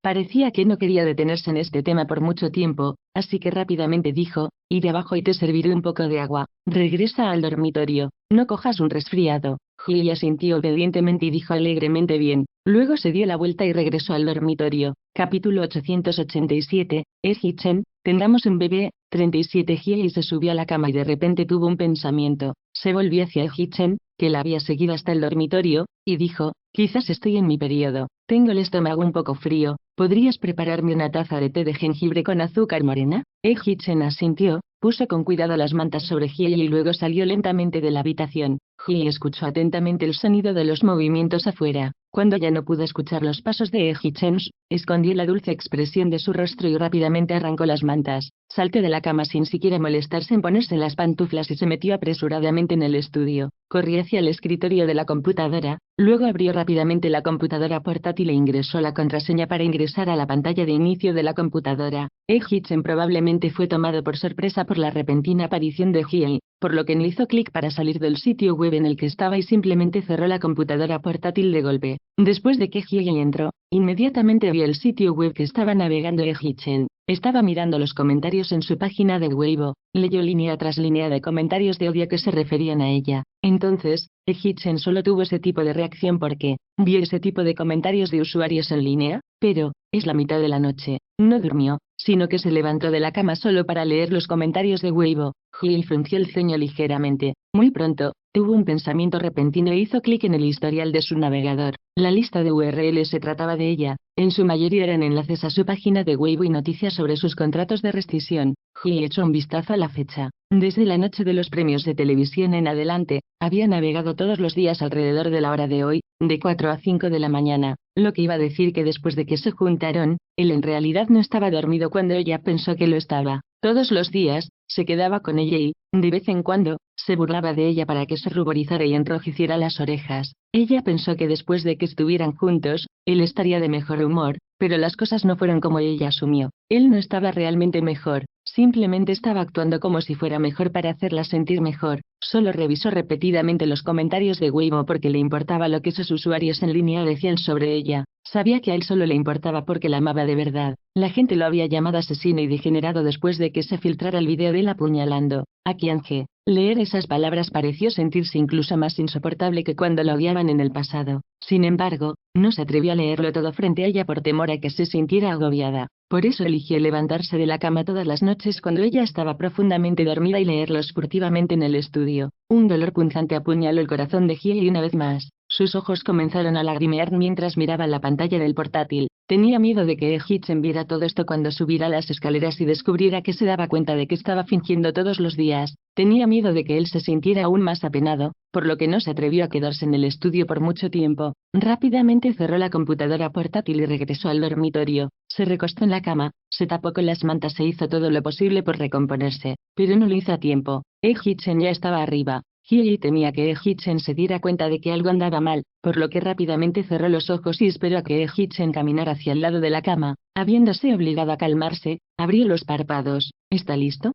S1: Parecía que no quería detenerse en este tema por mucho tiempo, así que rápidamente dijo, iré abajo y te serviré un poco de agua. Regresa al dormitorio, no cojas un resfriado. Hyee asintió obedientemente y dijo alegremente bien. Luego se dio la vuelta y regresó al dormitorio. Capítulo 887, Hitchen, tengamos un bebé. 37 Hyee se subió a la cama y de repente tuvo un pensamiento. Se volvió hacia Hitchen, que la había seguido hasta el dormitorio, y dijo, quizás estoy en mi periodo. Tengo el estómago un poco frío, ¿podrías prepararme una taza de té de jengibre con azúcar morena? Hitchen asintió, puso con cuidado las mantas sobre Hyee y luego salió lentamente de la habitación. Hyee escuchó atentamente el sonido de los movimientos afuera. Cuando ya no pudo escuchar los pasos de Hitchen, escondió la dulce expresión de su rostro y rápidamente arrancó las mantas. Saltó de la cama sin siquiera molestarse en ponerse las pantuflas y se metió apresuradamente en el estudio. Corrió hacia el escritorio de la computadora, luego abrió rápidamente la computadora portátil e ingresó la contraseña para ingresar a la pantalla de inicio de la computadora. Hitchen probablemente fue tomado por sorpresa por la repentina aparición de Hyee, por lo que no hizo clic para salir del sitio web en el que estaba y simplemente cerró la computadora portátil de golpe. Después de que Hyee entró, inmediatamente vio el sitio web que estaba navegando Hitchen. Estaba mirando los comentarios en su página de Weibo, leyó línea tras línea de comentarios de odio que se referían a ella. Entonces, Hitchen solo tuvo ese tipo de reacción porque vio ese tipo de comentarios de usuarios en línea, pero es la mitad de la noche. No durmió, sino que se levantó de la cama solo para leer los comentarios de Weibo. Hyee frunció el ceño ligeramente. Muy pronto, tuvo un pensamiento repentino e hizo clic en el historial de su navegador. La lista de URLs se trataba de ella, en su mayoría eran enlaces a su página de Weibo y noticias sobre sus contratos de rescisión. Hyee echó un vistazo a la fecha. Desde la noche de los premios de televisión en adelante, había navegado todos los días alrededor de la hora de hoy, de 4 a 5 de la mañana, lo que iba a decir que después de que se juntaron, él en realidad no estaba dormido cuando ella pensó que lo estaba. Todos los días, se quedaba con ella y, de vez en cuando, se burlaba de ella para que se ruborizara y enrojeciera las orejas. Ella pensó que después de que estuvieran juntos, él estaría de mejor humor, pero las cosas no fueron como ella asumió. Él no estaba realmente mejor, simplemente estaba actuando como si fuera mejor para hacerla sentir mejor. Solo revisó repetidamente los comentarios de Weibo porque le importaba lo que esos usuarios en línea decían sobre ella. Sabía que a él solo le importaba porque la amaba de verdad. La gente lo había llamado asesino y degenerado después de que se filtrara el video de él apuñalando a Kyung-hee. Leer esas palabras pareció sentirse incluso más insoportable que cuando lo odiaban en el pasado. Sin embargo, no se atrevió a leerlo todo frente a ella por temor a que se sintiera agobiada. Por eso eligió levantarse de la cama todas las noches cuando ella estaba profundamente dormida y leerlos furtivamente en el estudio. Un dolor punzante apuñaló el corazón de Hyee y una vez más, sus ojos comenzaron a lagrimear mientras miraba la pantalla del portátil. Tenía miedo de que Hitchen viera todo esto cuando subiera las escaleras y descubriera que se daba cuenta de que estaba fingiendo todos los días. Tenía miedo de que él se sintiera aún más apenado, por lo que no se atrevió a quedarse en el estudio por mucho tiempo. Rápidamente cerró la computadora portátil y regresó al dormitorio. Se recostó en la cama, se tapó con las mantas e hizo todo lo posible por recomponerse, pero no lo hizo a tiempo. Hitchen ya estaba arriba. Hyee temía que Hitchen se diera cuenta de que algo andaba mal, por lo que rápidamente cerró los ojos y esperó a que Hitchen caminara hacia el lado de la cama. Habiéndose obligado a calmarse, abrió los párpados. ¿Está listo?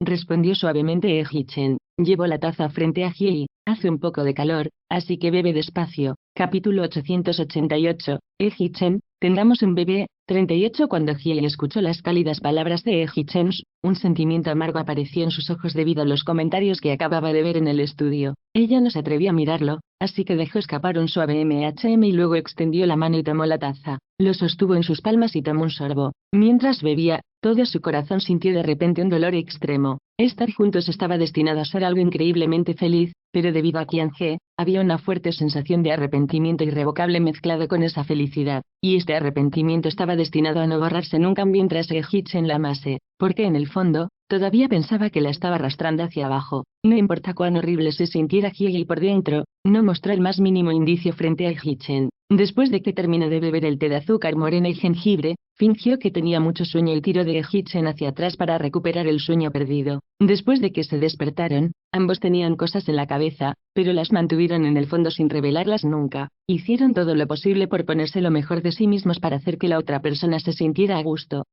S1: Respondió suavemente Hitchen. Llevó la taza frente a Hyee. Hace un poco de calor, así que bebe despacio. Capítulo 888. Hitchen, tengamos un bebé. 38 Cuando Hyee escuchó las cálidas palabras de Hitchen, un sentimiento amargo apareció en sus ojos debido a los comentarios que acababa de ver en el estudio. Ella no se atrevió a mirarlo, así que dejó escapar un suave y luego extendió la mano y tomó la taza. Lo sostuvo en sus palmas y tomó un sorbo. Mientras bebía, todo su corazón sintió de repente un dolor extremo. Estar juntos estaba destinado a ser algo increíblemente feliz, pero debido a Qian He, había una fuerte sensación de arrepentimiento irrevocable mezclado con esa felicidad, y este arrepentimiento estaba destinado a no borrarse nunca mientras Hee-Chen la amase, porque en el fondo, todavía pensaba que la estaba arrastrando hacia abajo. No importa cuán horrible se sintiera Hyegi por dentro, no mostró el más mínimo indicio frente a Hee-Chen. Después de que terminó de beber el té de azúcar morena y jengibre, fingió que tenía mucho sueño y tiró de Hee-Chen hacia atrás para recuperar el sueño perdido. Después de que se despertaron, ambos tenían cosas en la cabeza, pero las mantuvieron en el fondo sin revelarlas nunca. Hicieron todo lo posible por ponerse lo mejor de sí mismos para hacer que la otra persona se sintiera a gusto.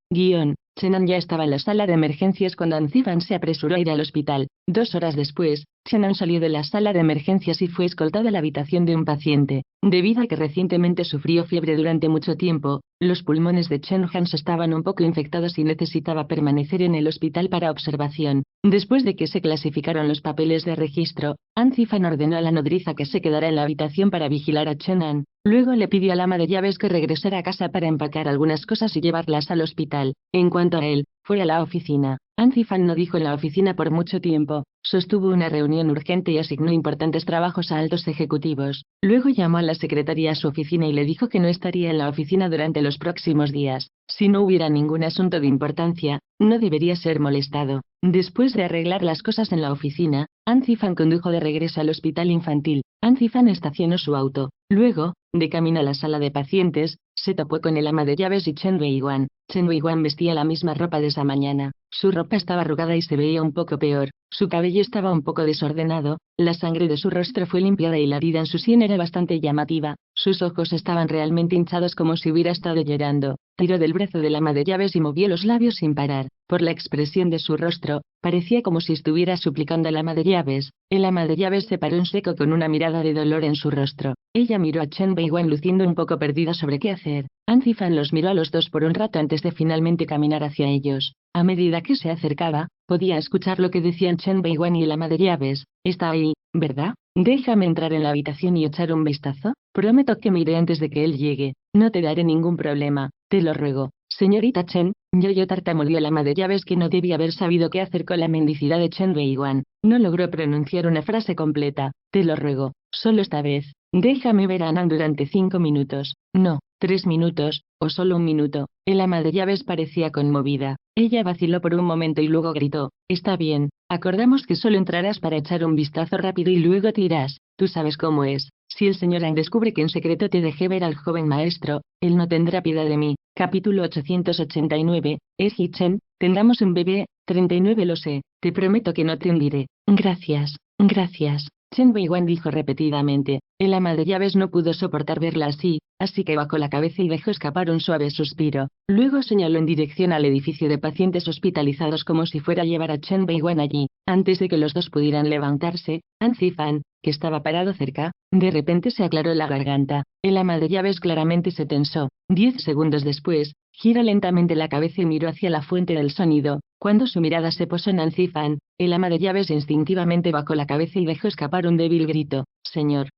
S1: Chenan ya estaba en la sala de emergencias cuando Anzifan se apresuró a ir al hospital. 2 horas después, Chenan salió de la sala de emergencias y fue escoltado a la habitación de un paciente. Debido a que recientemente sufrió fiebre durante mucho tiempo, los pulmones de Chen Hans estaban un poco infectados y necesitaba permanecer en el hospital para observación. Después de que se clasificaron los papeles de registro, Anzifan ordenó a la nodriza que se quedara en la habitación para vigilar a Chenan. Luego le pidió al ama de llaves que regresara a casa para empacar algunas cosas y llevarlas al hospital. En cuanto a él, fue a la oficina. Anzifan no dijo en la oficina por mucho tiempo, sostuvo una reunión urgente y asignó importantes trabajos a altos ejecutivos. Luego llamó a la secretaria a su oficina y le dijo que no estaría en la oficina durante los próximos días. Si no hubiera ningún asunto de importancia, no debería ser molestado. Después de arreglar las cosas en la oficina, Anzifan condujo de regreso al hospital infantil. Anzifan estacionó su auto. Luego, de camino a la sala de pacientes, se topó con el ama de llaves y Chen Weiguan. Chen Weiguan vestía la misma ropa de esa mañana. Su ropa estaba arrugada y se veía un poco peor. Su cabello estaba un poco desordenado, la sangre de su rostro fue limpiada y la herida en su sien era bastante llamativa. Sus ojos estaban realmente hinchados como si hubiera estado llorando. Tiró del brazo del ama de llaves y movió los labios sin parar. Por la expresión de su rostro, parecía como si estuviera suplicando al ama de llaves. El ama de llaves se paró en seco con una mirada de dolor en su rostro. Ella miró a Chen Weiguan luciendo un poco perdida sobre qué hacer. Anzifan los miró a los dos por un rato antes de finalmente caminar hacia ellos. A medida que se acercaba, podía escuchar lo que decían Chen Weiguan y el ama de llaves. Está ahí, ¿verdad? Déjame entrar en la habitación y echar un vistazo. Prometo que me iré antes de que él llegue. No te daré ningún problema, te lo ruego. Señorita Chen, yo tartamudeó el ama de llaves que no debía haber sabido qué hacer con la mendicidad de Chen Weiguan. No logró pronunciar una frase completa. Te lo ruego, solo esta vez. Déjame ver a Anand durante 5 minutos. No, 3 minutos, o solo 1 minuto. El ama de llaves parecía conmovida. Ella vaciló por un momento y luego gritó, está bien, acordamos que solo entrarás para echar un vistazo rápido y luego te irás. Tú sabes cómo es. Si el señor Ang descubre que en secreto te dejé ver al joven maestro, él no tendrá piedad de mí. Capítulo 889, Hee-Chen, tengamos un bebé. 39 Lo sé, te prometo que no te hundiré. Gracias, gracias. Chen Weiguan dijo repetidamente. El ama de llaves no pudo soportar verla así que bajó la cabeza y dejó escapar un suave suspiro. Luego señaló en dirección al edificio de pacientes hospitalizados como si fuera a llevar a Chen Weiguan allí. Antes de que los dos pudieran levantarse, Anzifan, que estaba parado cerca, de repente se aclaró la garganta. El ama de llaves claramente se tensó. 10 segundos después, giró lentamente la cabeza y miró hacia la fuente del sonido. Cuando su mirada se posó en Anzifan, el ama de llaves instintivamente bajó la cabeza y dejó escapar un débil grito. Señor,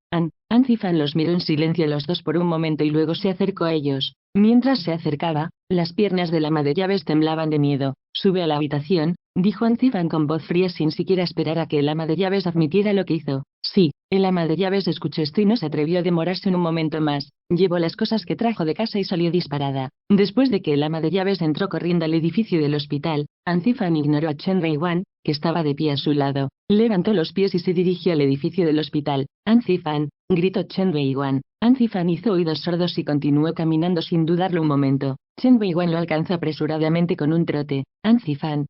S1: Anzifan los miró en silencio los dos por un momento y luego se acercó a ellos. Mientras se acercaba, las piernas del ama de llaves temblaban de miedo. Sube a la habitación, dijo Anzifan con voz fría sin siquiera esperar a que el ama de llaves admitiera lo que hizo. Sí, el ama de llaves escuchó esto y no se atrevió a demorarse un momento más. Llevó las cosas que trajo de casa y salió disparada. Después de que el ama de llaves entró corriendo al edificio del hospital, Anzifan ignoró a Chen Weiguan, que estaba de pie a su lado. Levantó los pies y se dirigió al edificio del hospital. Anzifan, gritó Chen Weiguan. Anzifan hizo oídos sordos y continuó caminando sin dudarlo un momento. Chen Weiguan lo alcanzó apresuradamente con un trote. Anzifan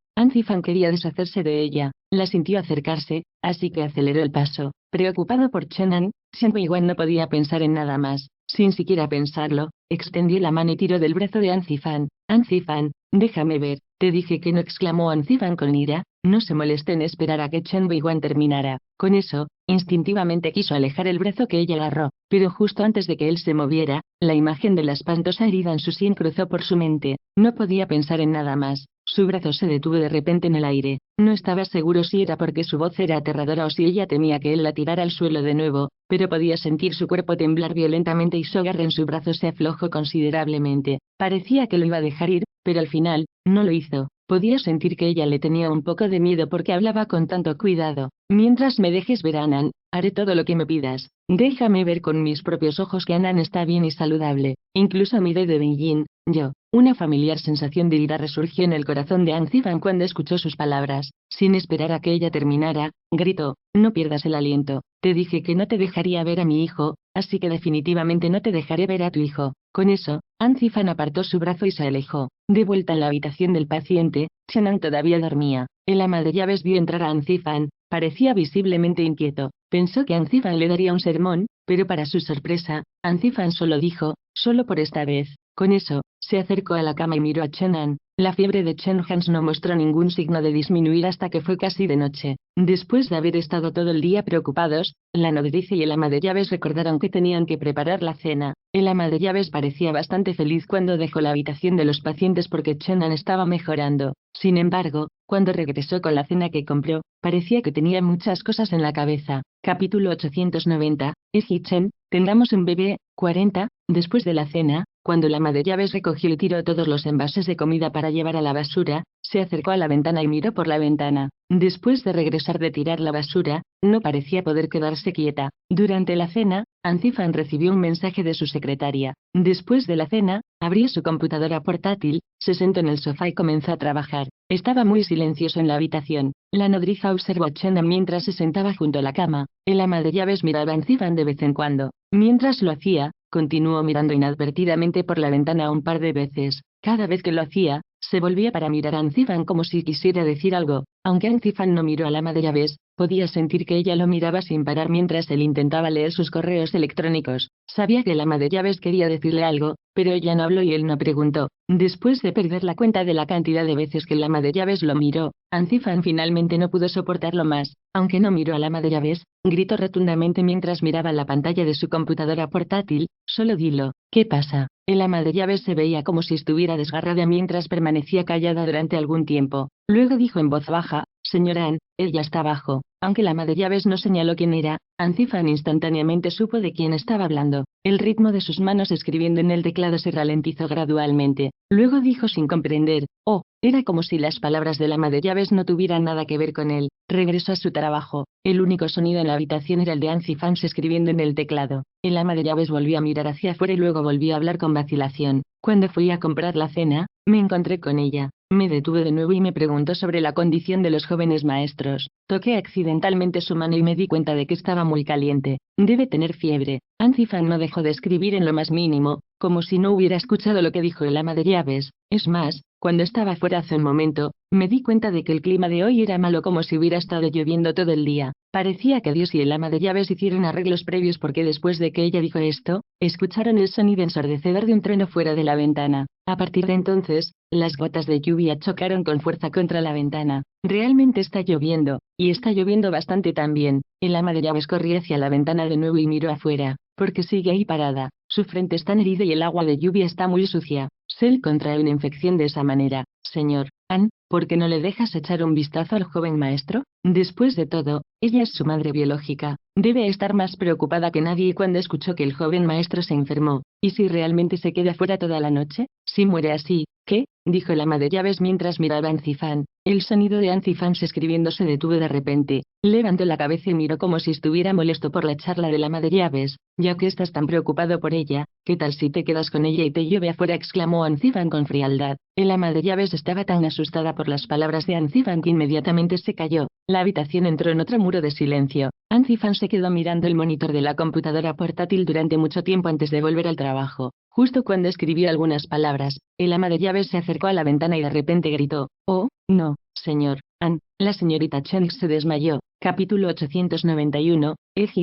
S1: quería deshacerse de ella. La sintió acercarse, así que aceleró el paso. Preocupado por Chen Weiguan no podía pensar en nada más. Sin siquiera pensarlo, extendió la mano y tiró del brazo de Anzifan. Anzifan, déjame ver, te dije que no, exclamó Anzifan con ira. No se molestó en esperar a que Chen Weiguan terminara. Con eso, instintivamente quiso alejar el brazo que ella agarró, pero justo antes de que él se moviera, la imagen de la espantosa herida en su sien cruzó por su mente. No podía pensar en nada más. Su brazo se detuvo de repente en el aire. No estaba seguro si era porque su voz era aterradora o si ella temía que él la tirara al suelo de nuevo, pero podía sentir su cuerpo temblar violentamente y su agarre en su brazo se aflojó considerablemente. Parecía que lo iba a dejar ir, pero al final, no lo hizo. Podía sentir que ella le tenía un poco de miedo porque hablaba con tanto cuidado. Mientras me dejes ver a Anan, haré todo lo que me pidas. Déjame ver con mis propios ojos que Anan está bien y saludable. Incluso miré de Beijing, yo. Una familiar sensación de ira resurgió en el corazón de Anzifan cuando escuchó sus palabras. Sin esperar a que ella terminara, gritó: no pierdas el aliento. Te dije que no te dejaría ver a mi hijo, así que definitivamente no te dejaré ver a tu hijo. Con eso, Anzifan apartó su brazo y se alejó. De vuelta en la habitación del paciente, Chenan todavía dormía. El ama de llaves vio entrar a Anzifan, parecía visiblemente inquieto. Pensó que Anzifan le daría un sermón, pero para su sorpresa, Anzifan solo dijo: solo por esta vez. Con eso, se acercó a la cama y miró a Chenan. La fiebre de Chen Hans no mostró ningún signo de disminuir hasta que fue casi de noche. Después de haber estado todo el día preocupados, la nodriza y el ama de llaves recordaron que tenían que preparar la cena. El ama de llaves parecía bastante feliz cuando dejó la habitación de los pacientes porque Chenan estaba mejorando. Sin embargo, cuando regresó con la cena que compró, parecía que tenía muchas cosas en la cabeza. Capítulo 890, Chen, tengamos un bebé. 40. Después de la cena, cuando la ama de llaves recogió y tiró todos los envases de comida para llevar a la basura, se acercó a la ventana y miró por la ventana. Después de regresar de tirar la basura, no parecía poder quedarse quieta. Durante la cena, Anzifan recibió un mensaje de su secretaria. Después de la cena, abrió su computadora portátil, se sentó en el sofá y comenzó a trabajar. Estaba muy silencioso en la habitación. La nodriza observó a Chenan mientras se sentaba junto a la cama. El ama de llaves miraba a Anzifan de vez en cuando. Mientras lo hacía, continuó mirando inadvertidamente por la ventana un par de veces. Cada vez que lo hacía, se volvía para mirar a Anzifan como si quisiera decir algo. Aunque Anzifan no miró al ama de llaves, podía sentir que ella lo miraba sin parar mientras él intentaba leer sus correos electrónicos. Sabía que el ama de llaves quería decirle algo, pero ella no habló y él no preguntó. Después de perder la cuenta de la cantidad de veces que el ama de llaves lo miró, Anzifan finalmente no pudo soportarlo más. Aunque no miró al ama de llaves, gritó rotundamente mientras miraba la pantalla de su computadora portátil: solo dilo. ¿Qué pasa? El ama de llaves se veía como si estuviera desgarrada mientras permanecía callada durante algún tiempo. Luego dijo en voz baja: señora Ann, él ya está abajo. Aunque la ama de llaves no señaló quién era, Anzifan instantáneamente supo de quién estaba hablando. El ritmo de sus manos escribiendo en el teclado se ralentizó gradualmente. Luego dijo sin comprender: oh, era como si las palabras del ama de llaves no tuvieran nada que ver con él. Regresó a su trabajo. El único sonido en la habitación era el de Anzifan escribiendo en el teclado. El ama de llaves volvió a mirar hacia afuera y luego volvió a hablar con vacilación. Cuando fui a comprar la cena, me encontré con ella. Me detuve de nuevo y me preguntó sobre la condición de los jóvenes maestros. Toqué accidentalmente su mano y me di cuenta de que estaba muy caliente. Debe tener fiebre. Anzifan no dejó de escribir en lo más mínimo, como si no hubiera escuchado lo que dijo el ama de llaves. Es más, cuando estaba fuera hace un momento, me di cuenta de que el clima de hoy era malo como si hubiera estado lloviendo todo el día. Parecía que Dios y el ama de llaves hicieron arreglos previos porque después de que ella dijo esto, escucharon el sonido ensordecedor de un trueno fuera de la ventana. A partir de entonces, las gotas de lluvia chocaron con fuerza contra la ventana. Realmente está lloviendo, y está lloviendo bastante también. El ama de llaves corrió hacia la ventana de nuevo y miró afuera. Porque sigue ahí parada. Su frente está herida y el agua de lluvia está muy sucia. Sel contrae una infección de esa manera. Señor Ann, ¿por qué no le dejas echar un vistazo al joven maestro? Después de todo, ella es su madre biológica. Debe estar más preocupada que nadie cuando escuchó que el joven maestro se enfermó. ¿Y si realmente se queda fuera toda la noche? Si muere así, ¿qué? Dijo el ama de llaves mientras miraba a Anzifan. El sonido de Anzifan escribiendo se detuvo de repente. Levantó la cabeza y miró como si estuviera molesto por la charla del ama de llaves. Ya que estás tan preocupado por ella, ¿qué tal si te quedas con ella y te lleve afuera? Exclamó Anzifan con frialdad. El ama de llaves estaba tan asustada por las palabras de Anzifan que inmediatamente se calló. La habitación entró en otro muro de silencio. Anzifan se quedó mirando el monitor de la computadora portátil durante mucho tiempo antes de volver al trabajo. Justo cuando escribió algunas palabras, el ama de llaves se acercó a la ventana y de repente gritó: oh, no, señor Ann. La señorita Chen se desmayó. Capítulo 891,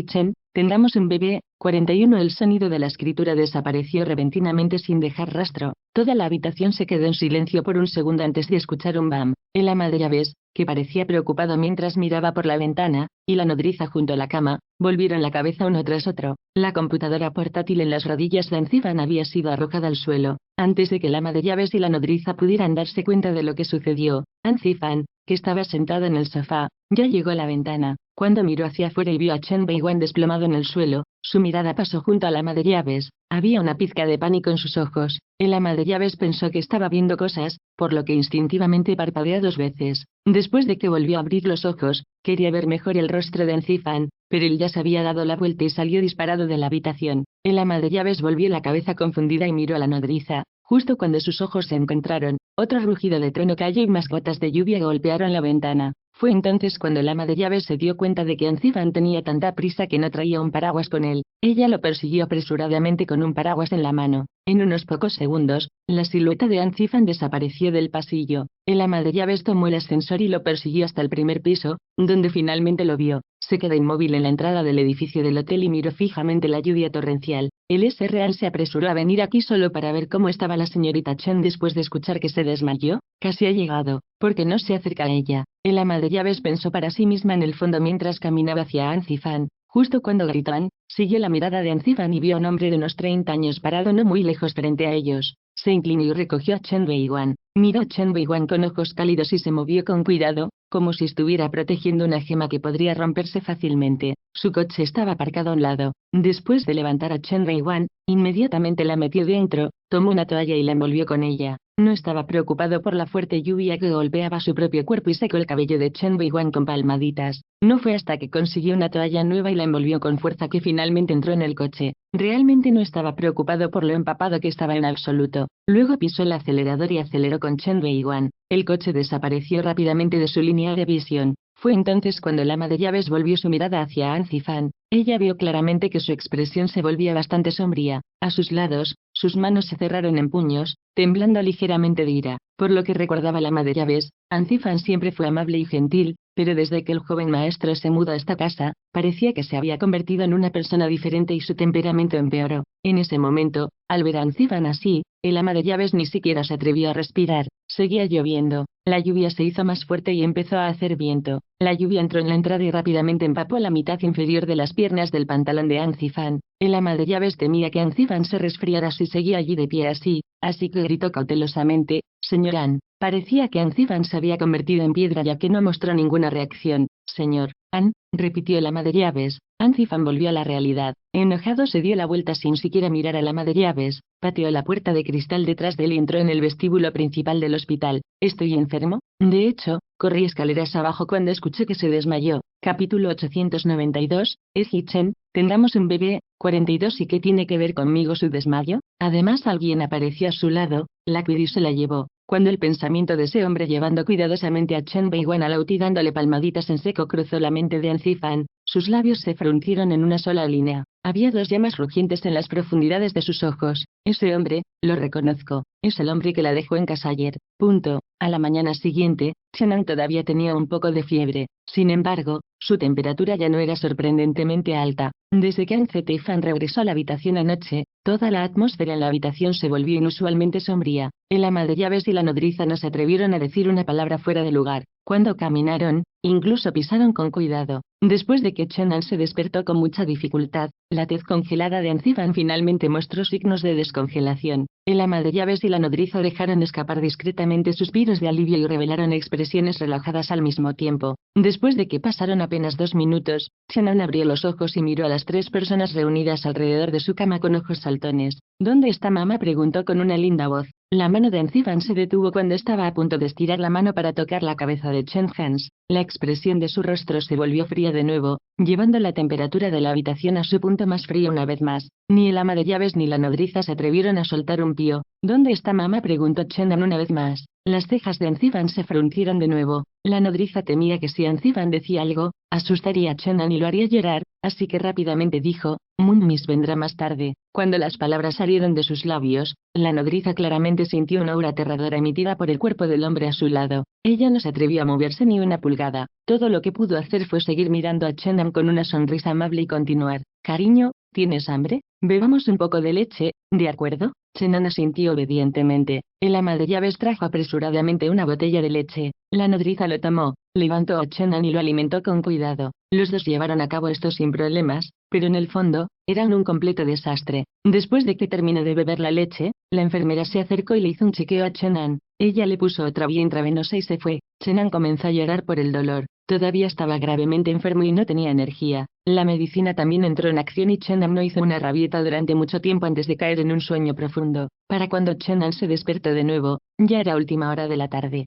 S1: Chen, tengamos un bebé. 41. El sonido de la escritura desapareció repentinamente sin dejar rastro. Toda la habitación se quedó en silencio por un segundo antes de escuchar un bam. El ama de llaves, que parecía preocupado mientras miraba por la ventana, y la nodriza junto a la cama, volvieron la cabeza uno tras otro. La computadora portátil en las rodillas de Anzifan había sido arrojada al suelo. Antes de que el ama de llaves y la nodriza pudieran darse cuenta de lo que sucedió, Anzifan, que estaba sentado en el sofá, ya llegó a la ventana. Cuando miró hacia afuera y vio a Chen Beiwan desplomado en el suelo, Su mirada pasó junto al ama de llaves. Había una pizca de pánico en sus ojos. El ama de llaves pensó que estaba viendo cosas, por lo que instintivamente parpadeó 2 veces. Después de que volvió a abrir los ojos, quería ver mejor el rostro de Anzifan, pero él ya se había dado la vuelta y salió disparado de la habitación. El ama de llaves volvió la cabeza confundida y miró a la nodriza. Justo cuando sus ojos se encontraron, otro rugido de trueno cayó y más gotas de lluvia golpearon la ventana. Fue entonces cuando el ama de llaves se dio cuenta de que Anzifan tenía tanta prisa que no traía un paraguas con él. Ella lo persiguió apresuradamente con un paraguas en la mano. En unos pocos segundos, la silueta de Anzifan desapareció del pasillo. El ama de llaves tomó el ascensor y lo persiguió hasta el primer piso, donde finalmente lo vio. Se quedó inmóvil en la entrada del edificio del hotel y miró fijamente la lluvia torrencial. El S.R.A.L. se apresuró a venir aquí solo para ver cómo estaba la señorita Chen después de escuchar que se desmayó. Casi ha llegado. ¿Por qué no se acerca a ella? El ama de llaves pensó para sí misma en el fondo mientras caminaba hacia Anzifan. Justo cuando gritaban, siguió la mirada de Anzifan y vio a un hombre de unos 30 años parado no muy lejos frente a ellos. Se inclinó y recogió a Chen Weiwan. Miró a Chen Weiwan con ojos cálidos y se movió con cuidado, como si estuviera protegiendo una gema que podría romperse fácilmente. Su coche estaba aparcado a un lado. Después de levantar a Chen Weiwan, inmediatamente la metió dentro, tomó una toalla y la envolvió con ella. No estaba preocupado por la fuerte lluvia que golpeaba su propio cuerpo y secó el cabello de Chen Weiwan con palmaditas. No fue hasta que consiguió una toalla nueva y la envolvió con fuerza que finalmente entró en el coche. Realmente no estaba preocupado por lo empapado que estaba en absoluto. Luego pisó el acelerador y aceleró con Chen Weiwan. El coche desapareció rápidamente de su línea de visión. Fue entonces cuando el ama de llaves volvió su mirada hacia Anzifan. Ella vio claramente que su expresión se volvía bastante sombría. A sus lados, sus manos se cerraron en puños, temblando ligeramente de ira. Por lo que recordaba la ama de llaves, Anzifan siempre fue amable y gentil, pero desde que el joven maestro se mudó a esta casa, parecía que se había convertido en una persona diferente y su temperamento empeoró. En ese momento, al ver a Anzifan así, el ama de llaves ni siquiera se atrevió a respirar. Seguía lloviendo. La lluvia se hizo más fuerte y empezó a hacer viento. La lluvia entró en la entrada y rápidamente empapó la mitad inferior de las piernas del pantalón de Anzifan. El ama de llaves temía que Anzifan se resfriara si seguía allí de pie así que gritó cautelosamente: «Señor An». Parecía que Anzifan se había convertido en piedra ya que no mostró ninguna reacción. «Señor An», repitió el ama de llaves. Anzifan volvió a la realidad. Enojado se dio la vuelta sin siquiera mirar al ama de llaves, pateó la puerta de cristal detrás de él y entró en el vestíbulo principal del hospital. «¿Estoy enfermo? De hecho, corrí escaleras abajo cuando escuché que se desmayó». Capítulo 892, Chen, tendremos un bebé. 42 ¿Y qué tiene que ver conmigo su desmayo? Además alguien apareció a su lado, la cuidó y se la llevó. Cuando el pensamiento de ese hombre llevando cuidadosamente a Chen Weiwan al auto y dándole palmaditas en seco cruzó la mente de Anzifan, sus labios se fruncieron en una sola línea. Había 2 llamas rugientes en las profundidades de sus ojos. Ese hombre, lo reconozco, es el hombre que la dejó en casa ayer. Punto. A la mañana siguiente, Chenan todavía tenía un poco de fiebre. Sin embargo, su temperatura ya no era sorprendentemente alta. Desde que Anzifan regresó a la habitación anoche, toda la atmósfera en la habitación se volvió inusualmente sombría. El ama de llaves y la nodriza no se atrevieron a decir una palabra fuera de lugar. Cuando caminaron, incluso pisaron con cuidado. Después de que Chenan se despertó con mucha dificultad, la tez congelada de Anzifan finalmente mostró signos de descongelación. El ama de llaves y la nodriza dejaron escapar discretamente suspiros de alivio y revelaron expresiones relajadas al mismo tiempo. Después de que pasaron apenas 2 minutos, Chenan abrió los ojos y miró a las 3 personas reunidas alrededor de su cama con ojos saltones. «¿Dónde está mamá?», preguntó con una linda voz. La mano de Anzifan se detuvo cuando estaba a punto de estirar la mano para tocar la cabeza de Chen Hans. La expresión de su rostro se volvió fría de nuevo, llevando la temperatura de la habitación a su punto más frío una vez más. Ni el ama de llaves ni la nodriza se atrevieron a soltar un pío. «¿Dónde está mamá?», preguntó Chenan una vez más. Las cejas de Anzifan se fruncieron de nuevo. La nodriza temía que si Anzifan decía algo, asustaría a Chenan y lo haría llorar, así que rápidamente dijo: «Mummis vendrá más tarde». Cuando las palabras salieron de sus labios, la nodriza claramente sintió una aura aterradora emitida por el cuerpo del hombre a su lado. Ella no se atrevió a moverse ni una pulgada. Todo lo que pudo hacer fue seguir mirando a Chenan con una sonrisa amable y continuar: «Cariño, ¿tienes hambre? Bebamos un poco de leche, ¿de acuerdo?». Chenan asintió obedientemente. El ama de llaves trajo apresuradamente una botella de leche. La nodriza lo tomó, levantó a Chenan y lo alimentó con cuidado. Los dos llevaron a cabo esto sin problemas, pero en el fondo, eran un completo desastre. Después de que terminó de beber la leche, la enfermera se acercó y le hizo un chequeo a Chenan. Ella le puso otra vía intravenosa y se fue. Chenan comenzó a llorar por el dolor. Todavía estaba gravemente enfermo y no tenía energía. La medicina también entró en acción y Chenan no hizo una rabieta durante mucho tiempo antes de caer en un sueño profundo. Para cuando Chenan se despertó de nuevo, ya era última hora de la tarde.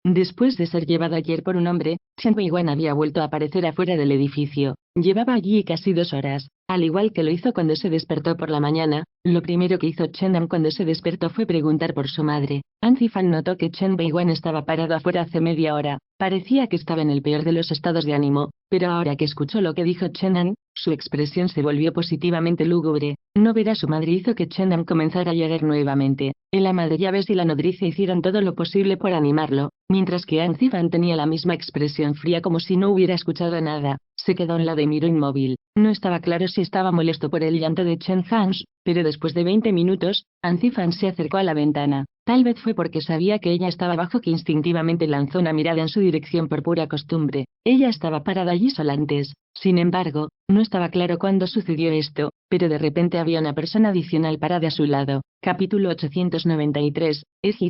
S1: Después de ser llevado ayer por un hombre, Chen Weiwan había vuelto a aparecer afuera del edificio. Llevaba allí casi 2 horas. Al igual que lo hizo cuando se despertó por la mañana, lo primero que hizo Chenan cuando se despertó fue preguntar por su madre. Anzifan notó que Chen Weiwan estaba parado afuera hace media hora. Parecía que estaba en el peor de los estados de ánimo, pero ahora que escuchó lo que dijo Chenan, su expresión se volvió positivamente lúgubre. No ver a su madre hizo que Chenan comenzara a llorar nuevamente. El ama de llaves y la nodriza hicieron todo lo posible por animarlo, mientras que Anzifan tenía la misma expresión fría como si no hubiera escuchado nada. Se quedó a un lado y miró inmóvil. No estaba claro si estaba molesto por el llanto de Chen Hans, pero después de 20 minutos, Anzifan se acercó a la ventana. Tal vez fue porque sabía que ella estaba abajo que instintivamente lanzó una mirada en su dirección por pura costumbre. Ella estaba parada allí sola antes. Sin embargo, no estaba claro cuándo sucedió esto, pero de repente había una persona adicional parada a su lado. Capítulo 893,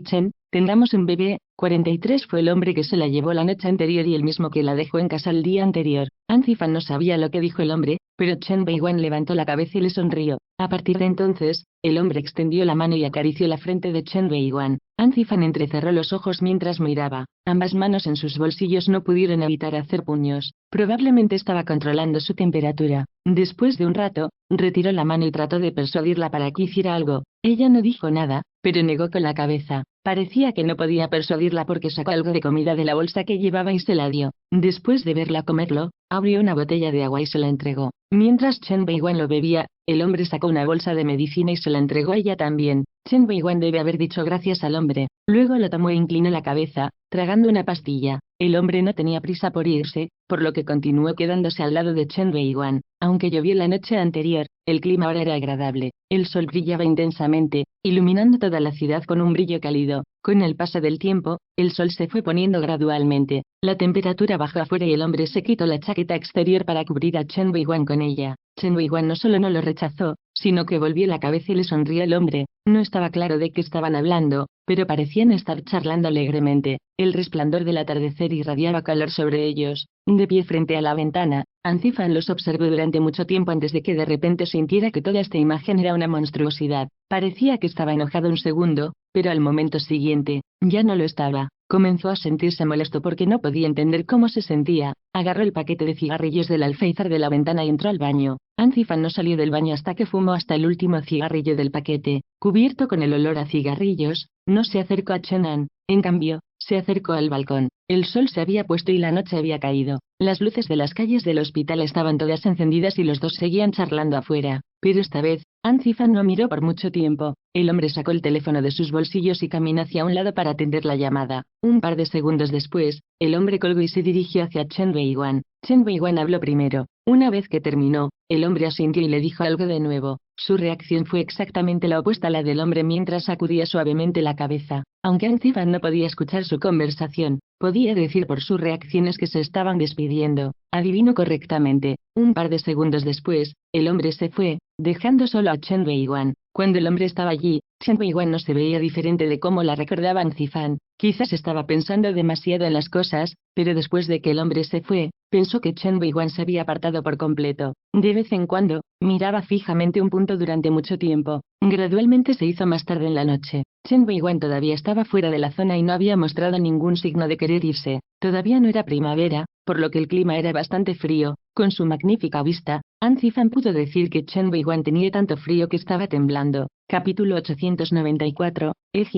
S1: Chen, tengamos un bebé. 43 fue el hombre que se la llevó la noche anterior y el mismo que la dejó en casa el día anterior. Anzifan no sabía lo que dijo el hombre, pero Chen Weiwan levantó la cabeza y le sonrió. A partir de entonces, el hombre extendió la mano y acarició la frente de Chen Weiwan. Anzifan entrecerró los ojos mientras miraba. Ambas manos en sus bolsillos no pudieron evitar hacer puños. Probablemente estaba controlando su temperatura. Después de un rato, retiró la mano y trató de persuadirla para que hiciera algo. Ella no dijo nada, pero negó con la cabeza. Parecía que no podía persuadirla porque sacó algo de comida de la bolsa que llevaba y se la dio. Después de verla comerlo, abrió una botella de agua y se la entregó. Mientras Chen Weiwan lo bebía, el hombre sacó una bolsa de medicina y se la entregó a ella también. Chen Weiwan debe haber dicho gracias al hombre. Luego lo tomó e inclinó la cabeza, tragando una pastilla. El hombre no tenía prisa por irse, por lo que continuó quedándose al lado de Chen Weiwan. Aunque llovió la noche anterior, el clima ahora era agradable. El sol brillaba intensamente, iluminando toda la ciudad con un brillo cálido. Con el paso del tiempo, el sol se fue poniendo gradualmente. La temperatura bajó afuera y el hombre se quitó la chaqueta exterior para cubrir a Chen Weiwan con ella. Chen Weiwan no solo no lo rechazó, sino que volvió la cabeza y le sonrió al hombre. No estaba claro de qué estaban hablando, pero parecían estar charlando alegremente. El resplandor del atardecer irradiaba calor sobre ellos. De pie frente a la ventana, Anzifan los observó durante mucho tiempo antes de que de repente sintiera que toda esta imagen era una monstruosidad. Parecía que estaba enojado un segundo, pero al momento siguiente, ya no lo estaba. Comenzó a sentirse molesto porque no podía entender cómo se sentía. Agarró el paquete de cigarrillos del alféizar de la ventana y entró al baño. Anzifan no salió del baño hasta que fumó hasta el último cigarrillo del paquete. Cubierto con el olor a cigarrillos, no se acercó a Chenan. En cambio, se acercó al balcón. El sol se había puesto y la noche había caído. Las luces de las calles del hospital estaban todas encendidas y los dos seguían charlando afuera. Pero esta vez, Anzifan no miró por mucho tiempo. El hombre sacó el teléfono de sus bolsillos y caminó hacia un lado para atender la llamada. Un par de segundos después, el hombre colgó y se dirigió hacia Chen Weiwan. Chen Weiwan habló primero. Una vez que terminó, el hombre asintió y le dijo algo de nuevo. Su reacción fue exactamente la opuesta a la del hombre mientras sacudía suavemente la cabeza. Aunque Anzifan no podía escuchar su conversación, podía decir por sus reacciones que se estaban despidiendo. Adivinó correctamente. Un par de segundos después, el hombre se fue, dejando solo a Chen Weiwan. Cuando el hombre estaba allí, Chen Weiwan no se veía diferente de cómo la recordaba Anzifan. Quizás estaba pensando demasiado en las cosas, pero después de que el hombre se fue, pensó que Chen Weiwan se había apartado por completo. De vez en cuando, miraba fijamente un punto durante mucho tiempo. Gradualmente se hizo más tarde en la noche. Chen Weiwan todavía estaba fuera de la zona y no había mostrado ningún signo de querer irse. Todavía no era primavera, por lo que el clima era bastante frío. Con su magnífica vista, Anzifan pudo decir que Chen Weiwan tenía tanto frío que estaba temblando. Capítulo 894,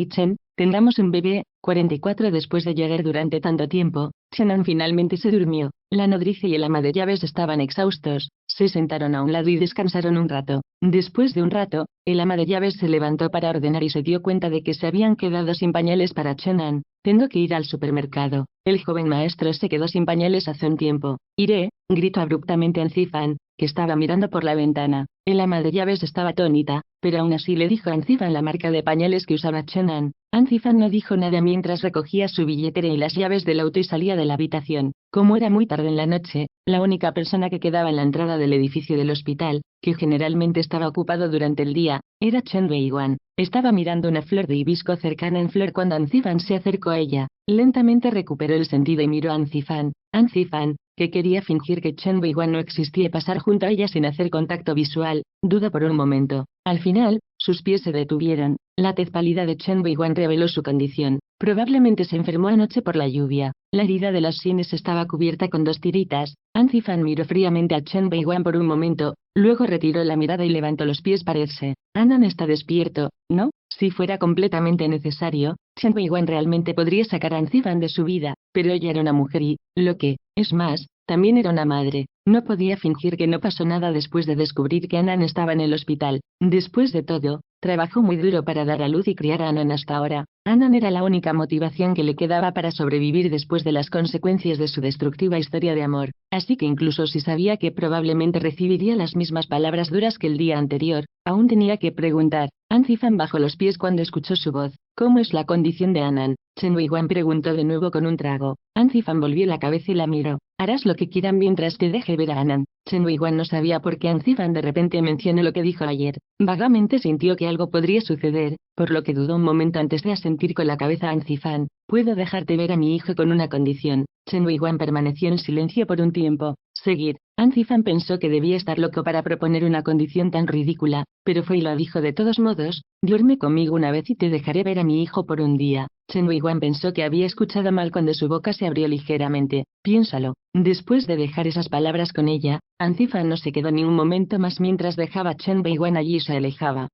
S1: Chen, tengamos un bebé. 44 Después de llorar durante tanto tiempo, Chenan finalmente se durmió. La nodriza y el ama de llaves estaban exhaustos. Se sentaron a un lado y descansaron un rato. Después de un rato, el ama de llaves se levantó para ordenar y se dio cuenta de que se habían quedado sin pañales para Chenan. Tengo que ir al supermercado. El joven maestro se quedó sin pañales hace un tiempo. Iré, gritó abruptamente Anzifan, que estaba mirando por la ventana. El ama de llaves estaba atónita, pero aún así le dijo a Anzifan la marca de pañales que usaba Chenan. Anzifan no dijo nada mientras recogía su billetera y las llaves del auto y salía de la habitación. Como era muy tarde en la noche, La única persona que quedaba en la entrada del edificio del hospital, que generalmente estaba ocupado durante el día, era Chen Weiwan. Estaba mirando una flor de hibisco cercana en flor cuando Anzifan se acercó a ella. Lentamente recuperó el sentido y miró a Anzifan. Anzifan, que quería fingir que Chen Weiwan no existía y pasar junto a ella sin hacer contacto visual, dudó por un momento. Al final, sus pies se detuvieron. La tez pálida de Chen Weiwan reveló su condición. Probablemente se enfermó anoche por la lluvia. La herida de las sienes estaba cubierta con 2 tiritas. Anzifan miró fríamente a Chen Weiwan por un momento, luego retiró la mirada y levantó los pies para irse. Anan está despierto, ¿no? Si fuera completamente necesario, Chen Weiwan realmente podría sacar a Anzifan de su vida, pero ella era una mujer y, lo que, es más, también era una madre. No podía fingir que no pasó nada después de descubrir que Anan estaba en el hospital. Después de todo, trabajó muy duro para dar a luz y criar a Anan hasta ahora. Anan era la única motivación que le quedaba para sobrevivir después de las consecuencias de su destructiva historia de amor. Así que incluso si sabía que probablemente recibiría las mismas palabras duras que el día anterior, aún tenía que preguntar. Anzifan bajó los pies cuando escuchó su voz. ¿Cómo es la condición de Anan? Chen Weiwan preguntó de nuevo con un trago. Anzifan volvió la cabeza y la miró. Harás lo que quieran mientras te deje ver a Anan. Chen Weiwan no sabía por qué Anzifan de repente mencionó lo que dijo ayer. Vagamente sintió que algo podría suceder, por lo que dudó un momento antes de asentir con la cabeza a Anzifan. Puedo dejarte ver a mi hijo con una condición. Chen Weiwan permaneció en silencio por un tiempo. Seguir. Anzifan pensó que debía estar loco para proponer una condición tan ridícula, pero fue y lo dijo de todos modos. Duerme conmigo una vez y te dejaré ver a mi hijo por un día. Chen Weiwan pensó que había escuchado mal cuando su boca se abrió ligeramente. Piénsalo. Después de dejar esas palabras con ella, Anzifan no se quedó ni un momento más mientras dejaba a Chen Weiwan allí y se alejaba.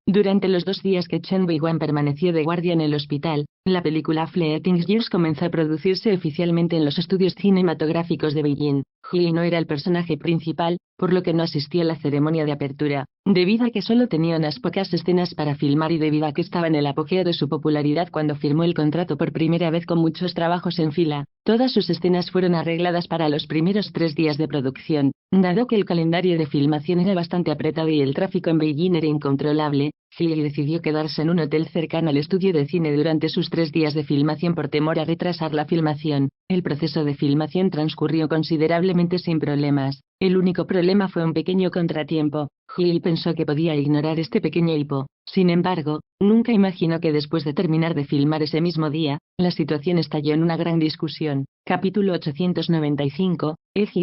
S1: Durante los 2 días que Chen Weiwan permaneció de guardia en el hospital, la película Fleeting Years comenzó a producirse oficialmente en los estudios cinematográficos de Beijing. Hui no era el personaje principal, por lo que no asistió a la ceremonia de apertura, debido a que solo tenía unas pocas escenas para filmar y debido a que estaba en el apogeo de su popularidad cuando firmó el contrato por primera vez con muchos trabajos en fila. Todas sus escenas fueron arregladas para los primeros 3 días de producción. Dado que el calendario de filmación era bastante apretado y el tráfico en Beijing era incontrolable, Hui decidió quedarse en un hotel cercano al estudio de cine durante sus 3 días de filmación por temor a retrasar la filmación. El proceso de filmación transcurrió considerablemente sin problemas. El único problema fue un pequeño contratiempo. Hui pensó que podía ignorar este pequeño hipo. Sin embargo, nunca imaginó que después de terminar de filmar ese mismo día, la situación estalló en una gran discusión. Capítulo 895,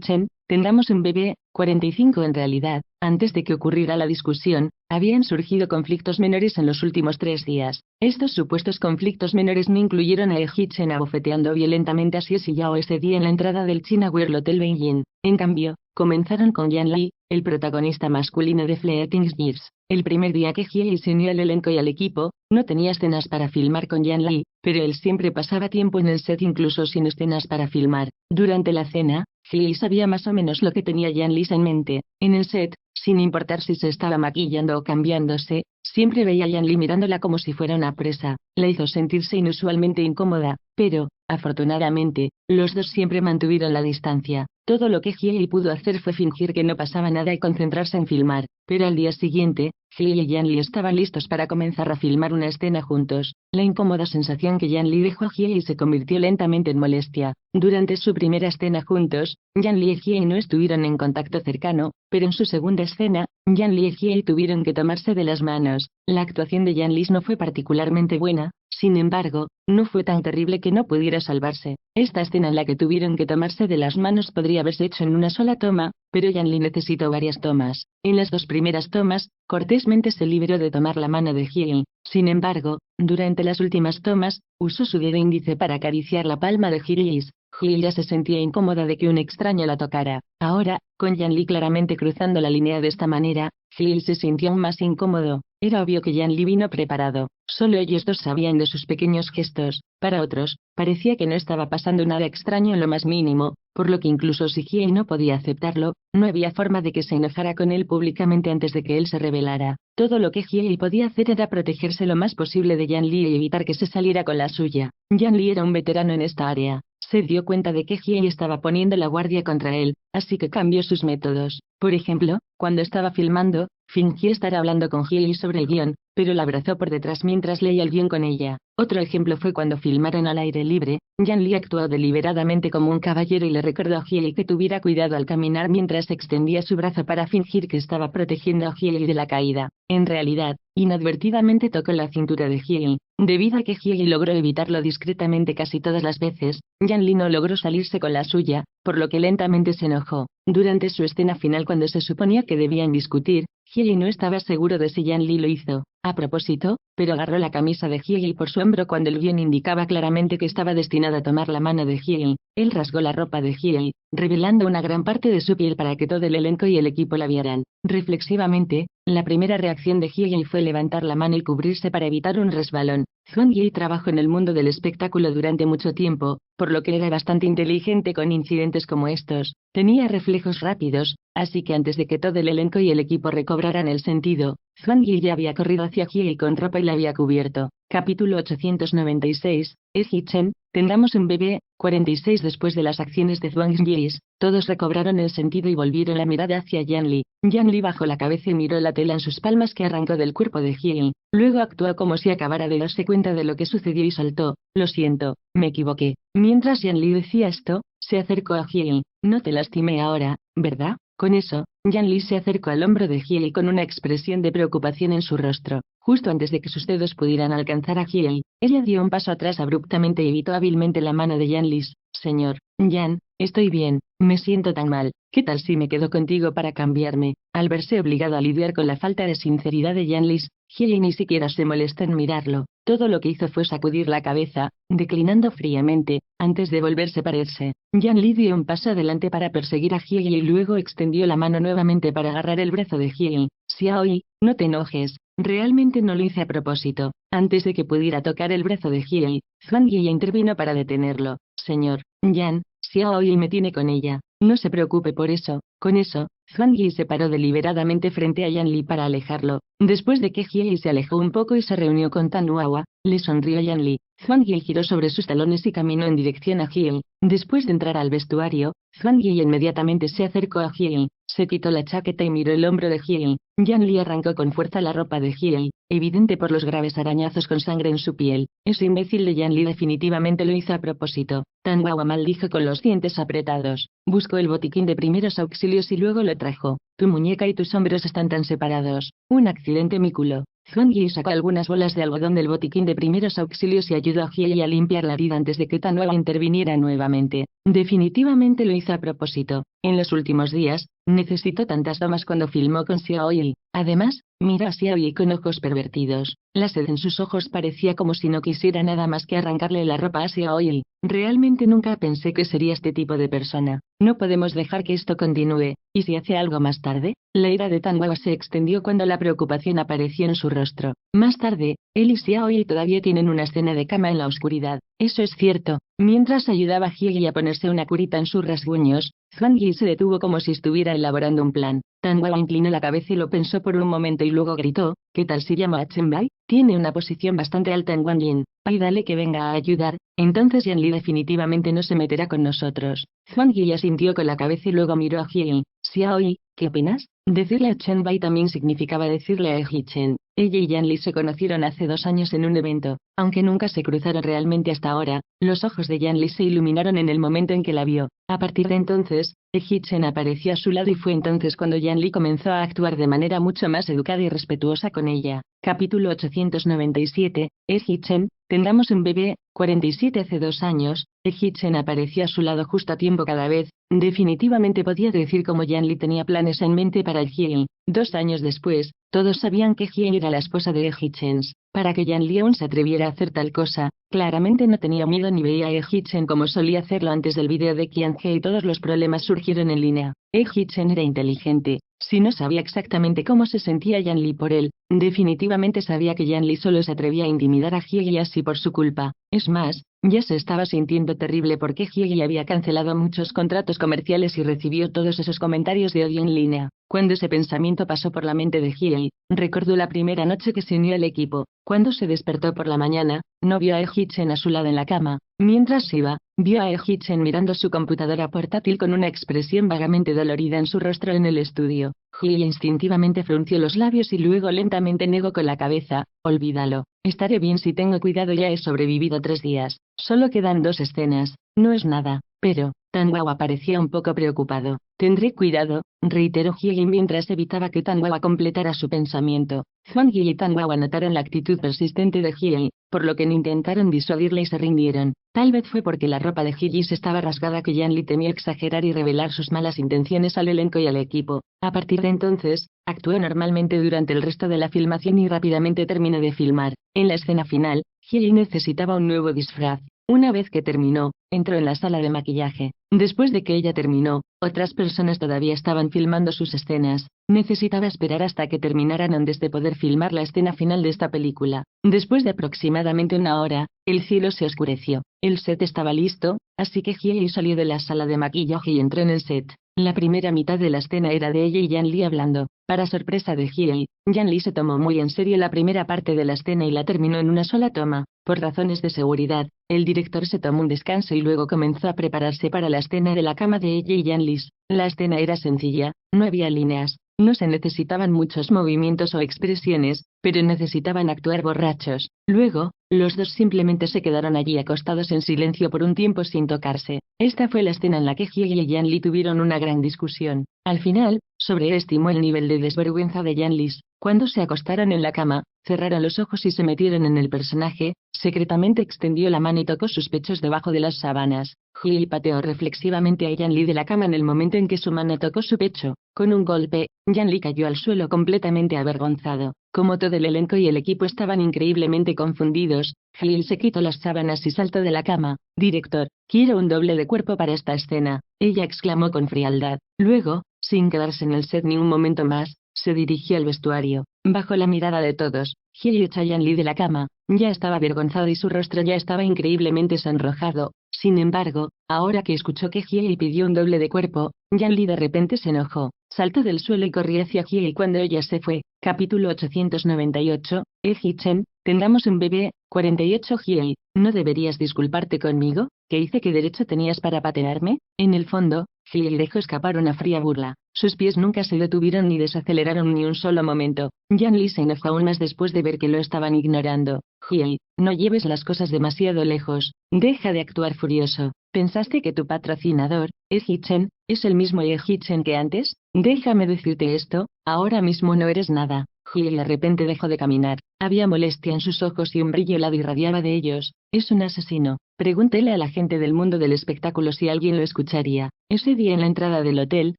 S1: Chen, tengamos un bebé. 45 En realidad, antes de que ocurriera la discusión, habían surgido conflictos menores en los últimos 3 días. Estos supuestos conflictos menores no incluyeron a Chen abofeteando violentamente a Xie Xiao ese día en la entrada del China World Hotel Beijing. En cambio, comenzaron con Yan Li, el protagonista masculino de Fleeting Years. El primer día que Jie se unió al elenco y al equipo, no tenía escenas para filmar con Yan Li, pero él siempre pasaba tiempo en el set incluso sin escenas para filmar. Durante la cena, Jie sabía más o menos lo que tenía Yan Li en mente. En el set, sin importar si se estaba maquillando o cambiándose, siempre veía a Yan Li mirándola como si fuera una presa. La hizo sentirse inusualmente incómoda, pero, afortunadamente, los dos siempre mantuvieron la distancia. Todo lo que Jie pudo hacer fue fingir que no pasaba nada y concentrarse en filmar, pero al día siguiente, Jie y Yan Li estaban listos para comenzar a filmar una escena juntos. La incómoda sensación que Yan Li dejó a Jie se convirtió lentamente en molestia. Durante su primera escena juntos, Yan Li y Jie no estuvieron en contacto cercano, pero en su segunda escena, Yan Li y Jie tuvieron que tomarse de las manos. La actuación de Yan Li no fue particularmente buena, sin embargo, no fue tan terrible que no pudiera salvarse. Esta escena en la que tuvieron que tomarse de las manos podría haberse hecho en una sola toma, pero Yan Li necesitó varias tomas. En las 2 primeras tomas, cortésmente se libró de tomar la mano de Jie. Sin embargo, durante las últimas tomas, usó su dedo índice para acariciar la palma de Jie. Jie ya se sentía incómoda de que un extraño la tocara. Ahora, con Yan Li claramente cruzando la línea de esta manera, Jie se sintió aún más incómodo. Era obvio que Yan Li vino preparado. Solo ellos dos sabían de sus pequeños gestos. Para otros, parecía que no estaba pasando nada extraño en lo más mínimo, por lo que incluso si Jie no podía aceptarlo, no había forma de que se enojara con él públicamente antes de que él se revelara. Todo lo que Jie podía hacer era protegerse lo más posible de Yan Li y evitar que se saliera con la suya. Yan Li era un veterano en esta área. se dio cuenta de que Hyei estaba poniendo la guardia contra él, así que cambió sus métodos. Por ejemplo, cuando estaba filmando, fingió estar hablando con Hyei sobre el guión, pero la abrazó por detrás mientras leía el guión con ella. Otro ejemplo fue cuando filmaron al aire libre, Yan Li actuó deliberadamente como un caballero y le recordó a Hyei que tuviera cuidado al caminar mientras extendía su brazo para fingir que estaba protegiendo a Hyei de la caída. En realidad, inadvertidamente tocó la cintura de Hyei. Debido a que Hyei logró evitarlo discretamente casi todas las veces, Yan Li no logró salirse con la suya, por lo que lentamente se enojó. Durante su escena final, cuando se suponía que debían discutir, Hyei no estaba seguro de si Yan Li lo hizo a propósito, pero agarró la camisa de Hyei por su hombro cuando el guión indicaba claramente que estaba destinado a tomar la mano de Hyei. Él rasgó la ropa de Hyei, revelando una gran parte de su piel para que todo el elenco y el equipo la vieran. Reflexivamente, la primera reacción de Hyei fue levantar la mano y cubrirse para evitar un resbalón. Hwang Yi trabajó en el mundo del espectáculo durante mucho tiempo, por lo que era bastante inteligente con incidentes como estos. Tenía reflejos rápidos, así que antes de que todo el elenco y el equipo recobraran el sentido, Hwang Yi ya había corrido hacia Hyei con ropa y la había cubierto. Capítulo 896, Hee-chan, tengamos un bebé. 46 Después de las acciones de Hwang Yi, todos recobraron el sentido y volvieron la mirada hacia Yan Li. Yan Li bajó la cabeza y miró la tela en sus palmas que arrancó del cuerpo de Hyei. Luego actuó como si acabara de darse cuenta de lo que sucedió y saltó. Lo siento, me equivoqué. Mientras Yan Li decía esto, se acercó a Hyei. No te lastimé ahora, ¿verdad? Con eso, Yan Li se acercó al hombro de Hyei con una expresión de preocupación en su rostro. Justo antes de que sus dedos pudieran alcanzar a Hyei, ella dio un paso atrás abruptamente y evitó hábilmente la mano de Yan Li. Señor, Yan, estoy bien, me siento tan mal. ¿Qué tal si me quedo contigo para cambiarme? Al verse obligado a lidiar con la falta de sinceridad de Yan Li, Hyei ni siquiera se molestó en mirarlo. Todo lo que hizo fue sacudir la cabeza, declinando fríamente, antes de volverse para irse. Yan Li dio un paso adelante para perseguir a Hyei y luego extendió la mano nuevamente para agarrar el brazo de Hyei. Xiaoi, no te enojes, realmente no lo hice a propósito. Antes de que pudiera tocar el brazo de Hyei, Hwang Yi intervino para detenerlo. Señor, Yan, Xiaoi me tiene con ella. No se preocupe por eso. Con eso, Hwang Yi se paró deliberadamente frente a Yan Li para alejarlo. Después de que Hyei se alejó un poco y se reunió con Tan Hua, le sonrió a Yan Li. Hwang Yi giró sobre sus talones y caminó en dirección a Hyei. Después de entrar al vestuario, Hwang Yi inmediatamente se acercó a Hyei, se quitó la chaqueta y miró el hombro de Hyei. Yan Li arrancó con fuerza la ropa de Hyei, evidente por los graves arañazos con sangre en su piel. Ese imbécil de Yan Li definitivamente lo hizo a propósito. Tan Hua maldijo con los dientes apretados. Buscó el botiquín de primeros auxilios y luego lo trajo. Tu muñeca y tus hombros están tan separados. Un accidente, mi culo. Hwang Yi sacó algunas bolas de algodón del botiquín de primeros auxilios y ayudó a Hyei a limpiar la herida antes de que Tan Hua interviniera nuevamente. Definitivamente lo hizo a propósito. En los últimos días, necesitó tantas damas cuando filmó con Xiaoyi. Además, miró a Xiaoyi con ojos pervertidos. La sed en sus ojos parecía como si no quisiera nada más que arrancarle la ropa a Xiaoyi. Realmente nunca pensé que sería este tipo de persona. No podemos dejar que esto continúe. ¿Y si hace algo más tarde? La ira de Tan Hua se extendió cuando la preocupación apareció en su rostro. Más tarde, él y Xiaoyi todavía tienen una escena de cama en la oscuridad. Eso es cierto. Mientras ayudaba a Hyei a ponerse una curita en sus rasguños, Hwang Yi se detuvo como si estuviera elaborando un plan. Tan Hua inclinó la cabeza y lo pensó por un momento y luego gritó, ¿qué tal si llamo a Chen Bai? Tiene una posición bastante alta en Wang Yin. Ay, dale que venga a ayudar. Entonces Yan Li definitivamente no se meterá con nosotros. Hwang Yi asintió con la cabeza y luego miró a Hyei. Xiaoyi, ¿qué opinas? Decirle a Chen Bai también significaba decirle a Hee-chan. Ella y Yan Li se conocieron hace 2 años en un evento. Aunque nunca se cruzaron realmente hasta ahora, los ojos de Yan Li se iluminaron en el momento en que la vio. A partir de entonces, Hee-chan apareció a su lado y fue entonces cuando Yan Li comenzó a actuar de manera mucho más educada y respetuosa con ella. Capítulo 897, Hee-chan, tengamos un bebé. 47 Hace 2 años, Hee-chan apareció a su lado justo a tiempo cada vez. Definitivamente podía decir como Yan Li tenía planes en mente para Hyei. 2 años después, todos sabían que Hyei era la esposa de Hee-chan. Para que Yan Li aún se atreviera a hacer tal cosa, claramente no tenía miedo ni veía a Hee-chan como solía hacerlo antes del video de Qianhe y todos los problemas surgieron en línea. Hee-chan era inteligente. Si no sabía exactamente cómo se sentía Yan Li por él, definitivamente sabía que Yan Li solo se atrevía a intimidar a Hyei así por su culpa. Es más, ya se estaba sintiendo terrible porque Hyei había cancelado muchos contratos comerciales y recibió todos esos comentarios de odio en línea. Cuando ese pensamiento pasó por la mente de Hyei, recordó la primera noche que se unió al equipo. Cuando se despertó por la mañana, no vio a Hee-chan a su lado en la cama. Mientras iba, vio a Hee-chan mirando su computadora portátil con una expresión vagamente dolorida en su rostro en el estudio. Hye instintivamente frunció los labios y luego lentamente negó con la cabeza. Olvídalo. Estaré bien si tengo cuidado, ya he sobrevivido 3 días. Solo quedan 2 escenas. No es nada. Pero, Tanwawa parecía un poco preocupado. Tendré cuidado, reiteró Hye mientras evitaba que Tanwawa completara su pensamiento. Hwang-yi y Tanwawa notaron la actitud persistente de Hye, por lo que no intentaron disuadirle y se rindieron. Tal vez fue porque la ropa de Hye estaba rasgada que Yan Li temía exagerar y revelar sus malas intenciones al elenco y al equipo. A partir de entonces, actuó normalmente durante el resto de la filmación y rápidamente terminó de filmar. En la escena final, Hye necesitaba un nuevo disfraz. Una vez que terminó, entró en la sala de maquillaje. Después de que ella terminó, otras personas todavía estaban filmando sus escenas. Necesitaba esperar hasta que terminaran antes de poder filmar la escena final de esta película. Después de aproximadamente 1 hora, el cielo se oscureció. El set estaba listo, así que Hye salió de la sala de maquillaje y entró en el set. La primera mitad de la escena era de ella y Yan Li hablando. Para sorpresa de Hye, Yan Li se tomó muy en serio la primera parte de la escena y la terminó en una sola toma. Por razones de seguridad, el director se tomó un descanso y luego comenzó a prepararse para la escena de la cama de ella y Yan Li. La escena era sencilla, no había líneas, no se necesitaban muchos movimientos o expresiones, pero necesitaban actuar borrachos. Luego, los dos simplemente se quedaron allí acostados en silencio por un tiempo sin tocarse. Esta fue la escena en la que Hye y Yan Li tuvieron una gran discusión. Al final, sobreestimó el nivel de desvergüenza de Yan Li. Cuando se acostaron en la cama, cerraron los ojos y se metieron en el personaje. Secretamente extendió la mano y tocó sus pechos debajo de las sábanas. Hye pateó reflexivamente a Yan Li de la cama en el momento en que su mano tocó su pecho. Con un golpe, Yan Li cayó al suelo completamente avergonzado. Como todo el elenco y el equipo estaban increíblemente confundidos, Hye se quitó las sábanas y saltó de la cama. Director, quiero un doble de cuerpo para esta escena, ella exclamó con frialdad. Luego, sin quedarse en el set ni un momento más, se dirigió al vestuario. Bajo la mirada de todos, Hye echó a Yan Li de la cama. Ya estaba avergonzado y su rostro ya estaba increíblemente sonrojado. Sin embargo, ahora que escuchó que Hye pidió un doble de cuerpo, Yan Li de repente se enojó. Saltó del suelo y corrió hacia Hye cuando ella se fue. Capítulo 898, Hee-chan, tengamos un bebé. 48 Hye, ¿no deberías disculparte conmigo? ¿Qué hice? ¿Qué derecho tenías para patearme? En el fondo, Hye dejó escapar una fría burla. Sus pies nunca se detuvieron ni desaceleraron ni un solo momento. Yan Li se enojó aún más después de ver que lo estaban ignorando. Hye, no lleves las cosas demasiado lejos. Deja de actuar furioso. ¿Pensaste que tu patrocinador, Hee-chan, es el mismo Hee-chan que antes? Déjame decirte esto, ahora mismo no eres nada. Hye de repente dejó de caminar. Había molestia en sus ojos y un brillo helado irradiaba de ellos. Es un asesino. Pregúntele a la gente del mundo del espectáculo si alguien lo escucharía. Ese día en la entrada del hotel,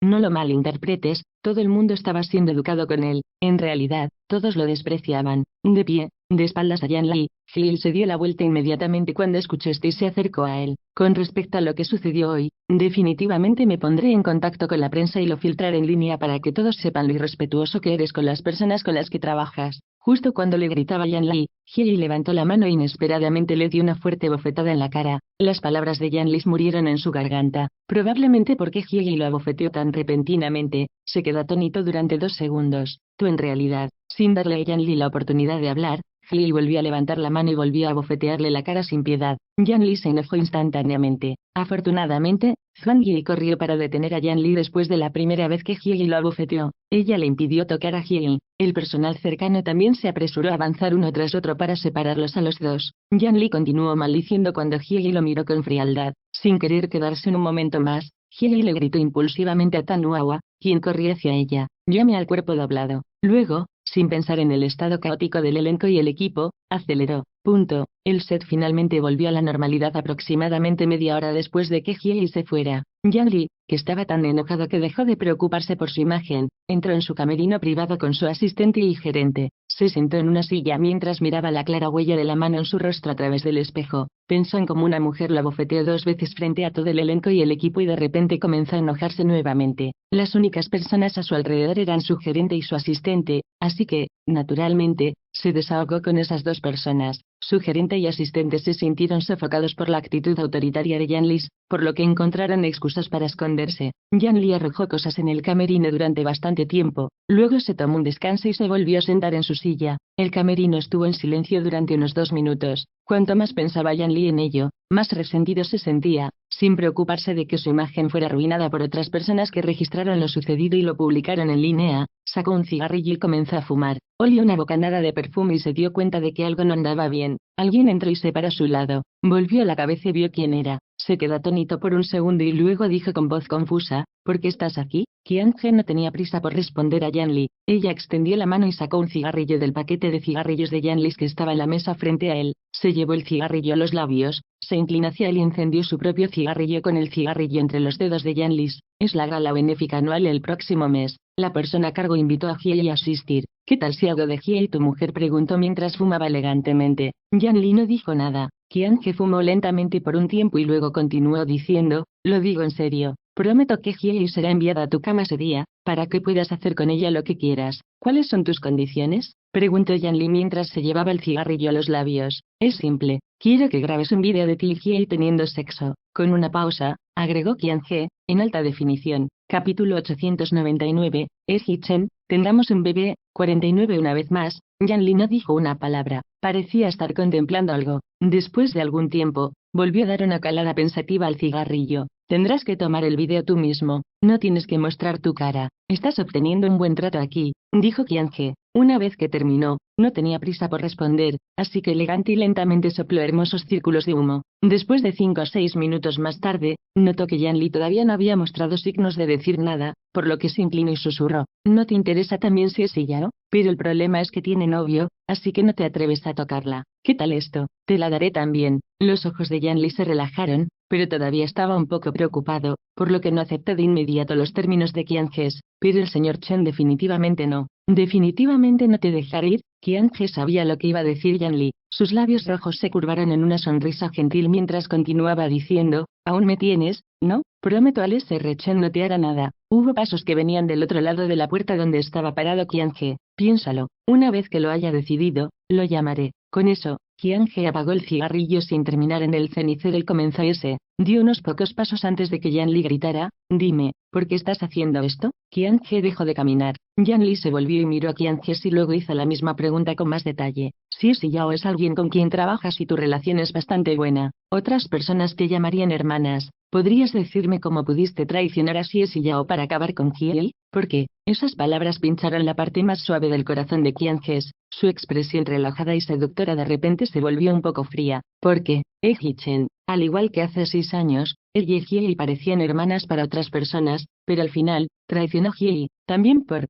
S1: no lo malinterpretes, todo el mundo estaba siendo educado con él. En realidad, todos lo despreciaban. De pie, de espaldas a Yan Li, Hye se dio la vuelta inmediatamente cuando escuchó esto y se acercó a él. Con respecto a lo que sucedió hoy, definitivamente me pondré en contacto con la prensa y lo filtraré en línea para que todos sepan lo irrespetuoso que eres con las personas con las que trabajas. Justo cuando le gritaba Yan Li, Hye levantó la mano e inesperadamente le dio una fuerte bofetada en la cara. Las palabras de Yan Li murieron en su garganta. Probablemente porque Hye lo abofeteó tan repentinamente, se quedó atónito durante 2 segundos. Tú en realidad, sin darle a Yan Li la oportunidad de hablar, Hye volvió a levantar la mano y volvió a bofetearle la cara sin piedad. Yan Li se enojó instantáneamente. Afortunadamente, Hwang-yi corrió para detener a Yan Li después de la primera vez que Hye lo abofeteó. Ella le impidió tocar a Hye. El personal cercano también se apresuró a avanzar uno tras otro para separarlos a los dos. Yan Li continuó maldiciendo cuando Hye lo miró con frialdad. Sin querer quedarse un momento más, Hye le gritó impulsivamente a Tanwawa, quien corría hacia ella. Llame al cuerpo doblado. Luego, sin pensar en el estado caótico del elenco y el equipo, aceleró. El set finalmente volvió a la normalidad aproximadamente media hora después de que Hye se fuera. Yan Li, que estaba tan enojado que dejó de preocuparse por su imagen, entró en su camerino privado con su asistente y gerente. Se sentó en una silla mientras miraba la clara huella de la mano en su rostro a través del espejo. Pensó en cómo una mujer lo abofeteó 2 veces frente a todo el elenco y el equipo y de repente comenzó a enojarse nuevamente. Las únicas personas a su alrededor eran su gerente y su asistente, así que, naturalmente, se desahogó con esas 2 personas. Su gerente y asistente se sintieron sofocados por la actitud autoritaria de Yanli, por lo que encontraron excusas para esconderse. Yanli arrojó cosas en el camerino durante bastante tiempo, luego se tomó un descanso y se volvió a sentar en su silla. El camerino estuvo en silencio durante unos 2 minutos. Cuanto más pensaba Yanli en ello, más resentido se sentía, sin preocuparse de que su imagen fuera arruinada por otras personas que registraron lo sucedido y lo publicaron en línea. Sacó un cigarrillo y comenzó a fumar. Olió una bocanada de perfume y se dio cuenta de que algo no andaba bien. Alguien entró y se paró a su lado. Volvió la cabeza y vio quién era. Se quedó atónito por un segundo y luego dijo con voz confusa: ¿Por qué estás aquí? Qianhe no tenía prisa por responder a Yanli. Ella extendió la mano y sacó un cigarrillo del paquete de cigarrillos de Yanli que estaba en la mesa frente a él. Se llevó el cigarrillo a los labios, se inclinó hacia él y encendió su propio cigarrillo con el cigarrillo entre los dedos de Yanli. Es la gala benéfica anual el próximo mes. La persona a cargo invitó a Hiei a asistir. ¿Qué tal si hago de Hiei tu mujer?, preguntó mientras fumaba elegantemente. Yanli no dijo nada. Qianhe fumó lentamente por un tiempo y luego continuó diciendo: lo digo en serio. Prometo que Hiei será enviada a tu cama ese día, para que puedas hacer con ella lo que quieras. ¿Cuáles son tus condiciones?, preguntó Yanli mientras se llevaba el cigarrillo a los labios. Es simple. Quiero que grabes un vídeo de ti y Hiei teniendo sexo. Con una pausa, agregó Qianhe, en alta definición. Capítulo 899, Chen, tendremos un bebé. 49. Una vez más, Yanli no dijo una palabra. Parecía estar contemplando algo. Después de algún tiempo, volvió a dar una calada pensativa al cigarrillo. Tendrás que tomar el vídeo tú mismo. No tienes que mostrar tu cara. Estás obteniendo un buen trato aquí, dijo Qianhe. Una vez que terminó, no tenía prisa por responder, así que elegante y lentamente sopló hermosos círculos de humo. Después de 5 o 6 minutos más tarde, notó que Yanli todavía no había mostrado signos de decir nada, por lo que se inclinó y susurró: ¿No te interesa también si es Yao? Pero el problema es que tiene novio, así que no te atreves a tocarla. ¿Qué tal esto? Te la daré también. Los ojos de Yanli se relajaron, pero todavía estaba un poco preocupado, por lo que no aceptó de inmediato los términos de Qianhe. Pero el señor Chen definitivamente no. Definitivamente no te dejaré ir. Qianhe sabía lo que iba a decir Yanli. Sus labios rojos se curvaron en una sonrisa gentil mientras continuaba diciendo: ¿Aún me tienes? ¿No? Prometo al Sr. Chen no te hará nada. Hubo pasos que venían del otro lado de la puerta donde estaba parado Qianhe. Piénsalo. Una vez que lo haya decidido, lo llamaré. Con eso, Qianhe apagó el cigarrillo sin terminar en el cenicero y comenzó dio unos pocos pasos antes de que Yanli gritara: dime, ¿por qué estás haciendo esto? Qianhe dejó de caminar. Yanli se volvió y miró a Qianhe y luego hizo la misma pregunta con más detalle. Si Yao es alguien con quien trabajas y tu relación es bastante buena, otras personas te llamarían hermanas. ¿Podrías decirme cómo pudiste traicionar a Yao para acabar con Hiei? ¿Por qué? Esas palabras pincharon la parte más suave del corazón de Qianhe. Su expresión relajada y seductora de repente se volvió un poco fría. Porque, Chen, al igual que hace 6 años, ella y Hiei parecían hermanas para otras personas, pero al final, traicionó Hiei, también por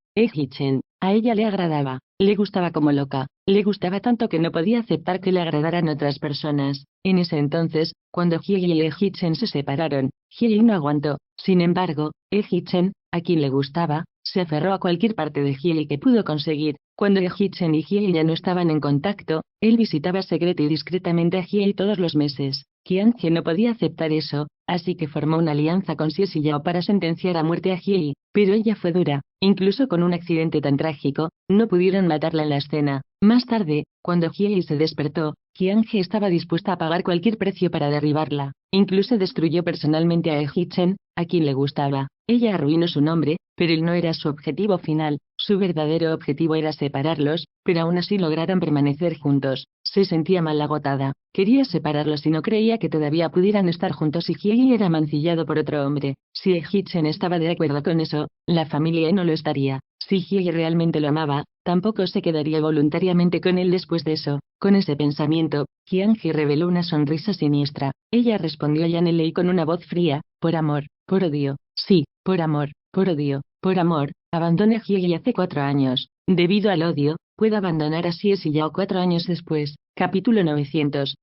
S1: Chen. A ella le agradaba, le gustaba como loca, le gustaba tanto que no podía aceptar que le agradaran otras personas. En ese entonces, cuando Hiei y Chen se separaron, Hiei no aguantó. Sin embargo, Chen, a quien le gustaba, se aferró a cualquier parte de Hiei que pudo conseguir. Cuando Chen y Hiei ya no estaban en contacto, él visitaba secreta y discretamente a Hiei todos los meses. Qianhe no podía aceptar eso, así que formó una alianza con Yao para sentenciar a muerte a Hiei, pero ella fue dura. Incluso con un accidente tan trágico, no pudieron matarla en la escena. Más tarde, cuando Hiei se despertó, Qianhe estaba dispuesta a pagar cualquier precio para derribarla. Incluso destruyó personalmente a Chen, a quien le gustaba. Ella arruinó su nombre, pero él no era su objetivo final. Su verdadero objetivo era separarlos, pero aún así lograron permanecer juntos. Se sentía mal agotada. Quería separarlos y no creía que todavía pudieran estar juntos y Hiei era mancillado por otro hombre. Si Chen estaba de acuerdo con eso, la familia no lo estaría. Si Hiei realmente lo amaba, tampoco se quedaría voluntariamente con él después de eso. Con ese pensamiento, Qianhe reveló una sonrisa siniestra. Ella respondió a Yanli con una voz fría: por amor, por odio. Sí, por amor, por odio, por amor. Abandoné a Hiei hace 4 años. Debido al odio, puedo abandonar a Yao 4 años después. Capítulo 900.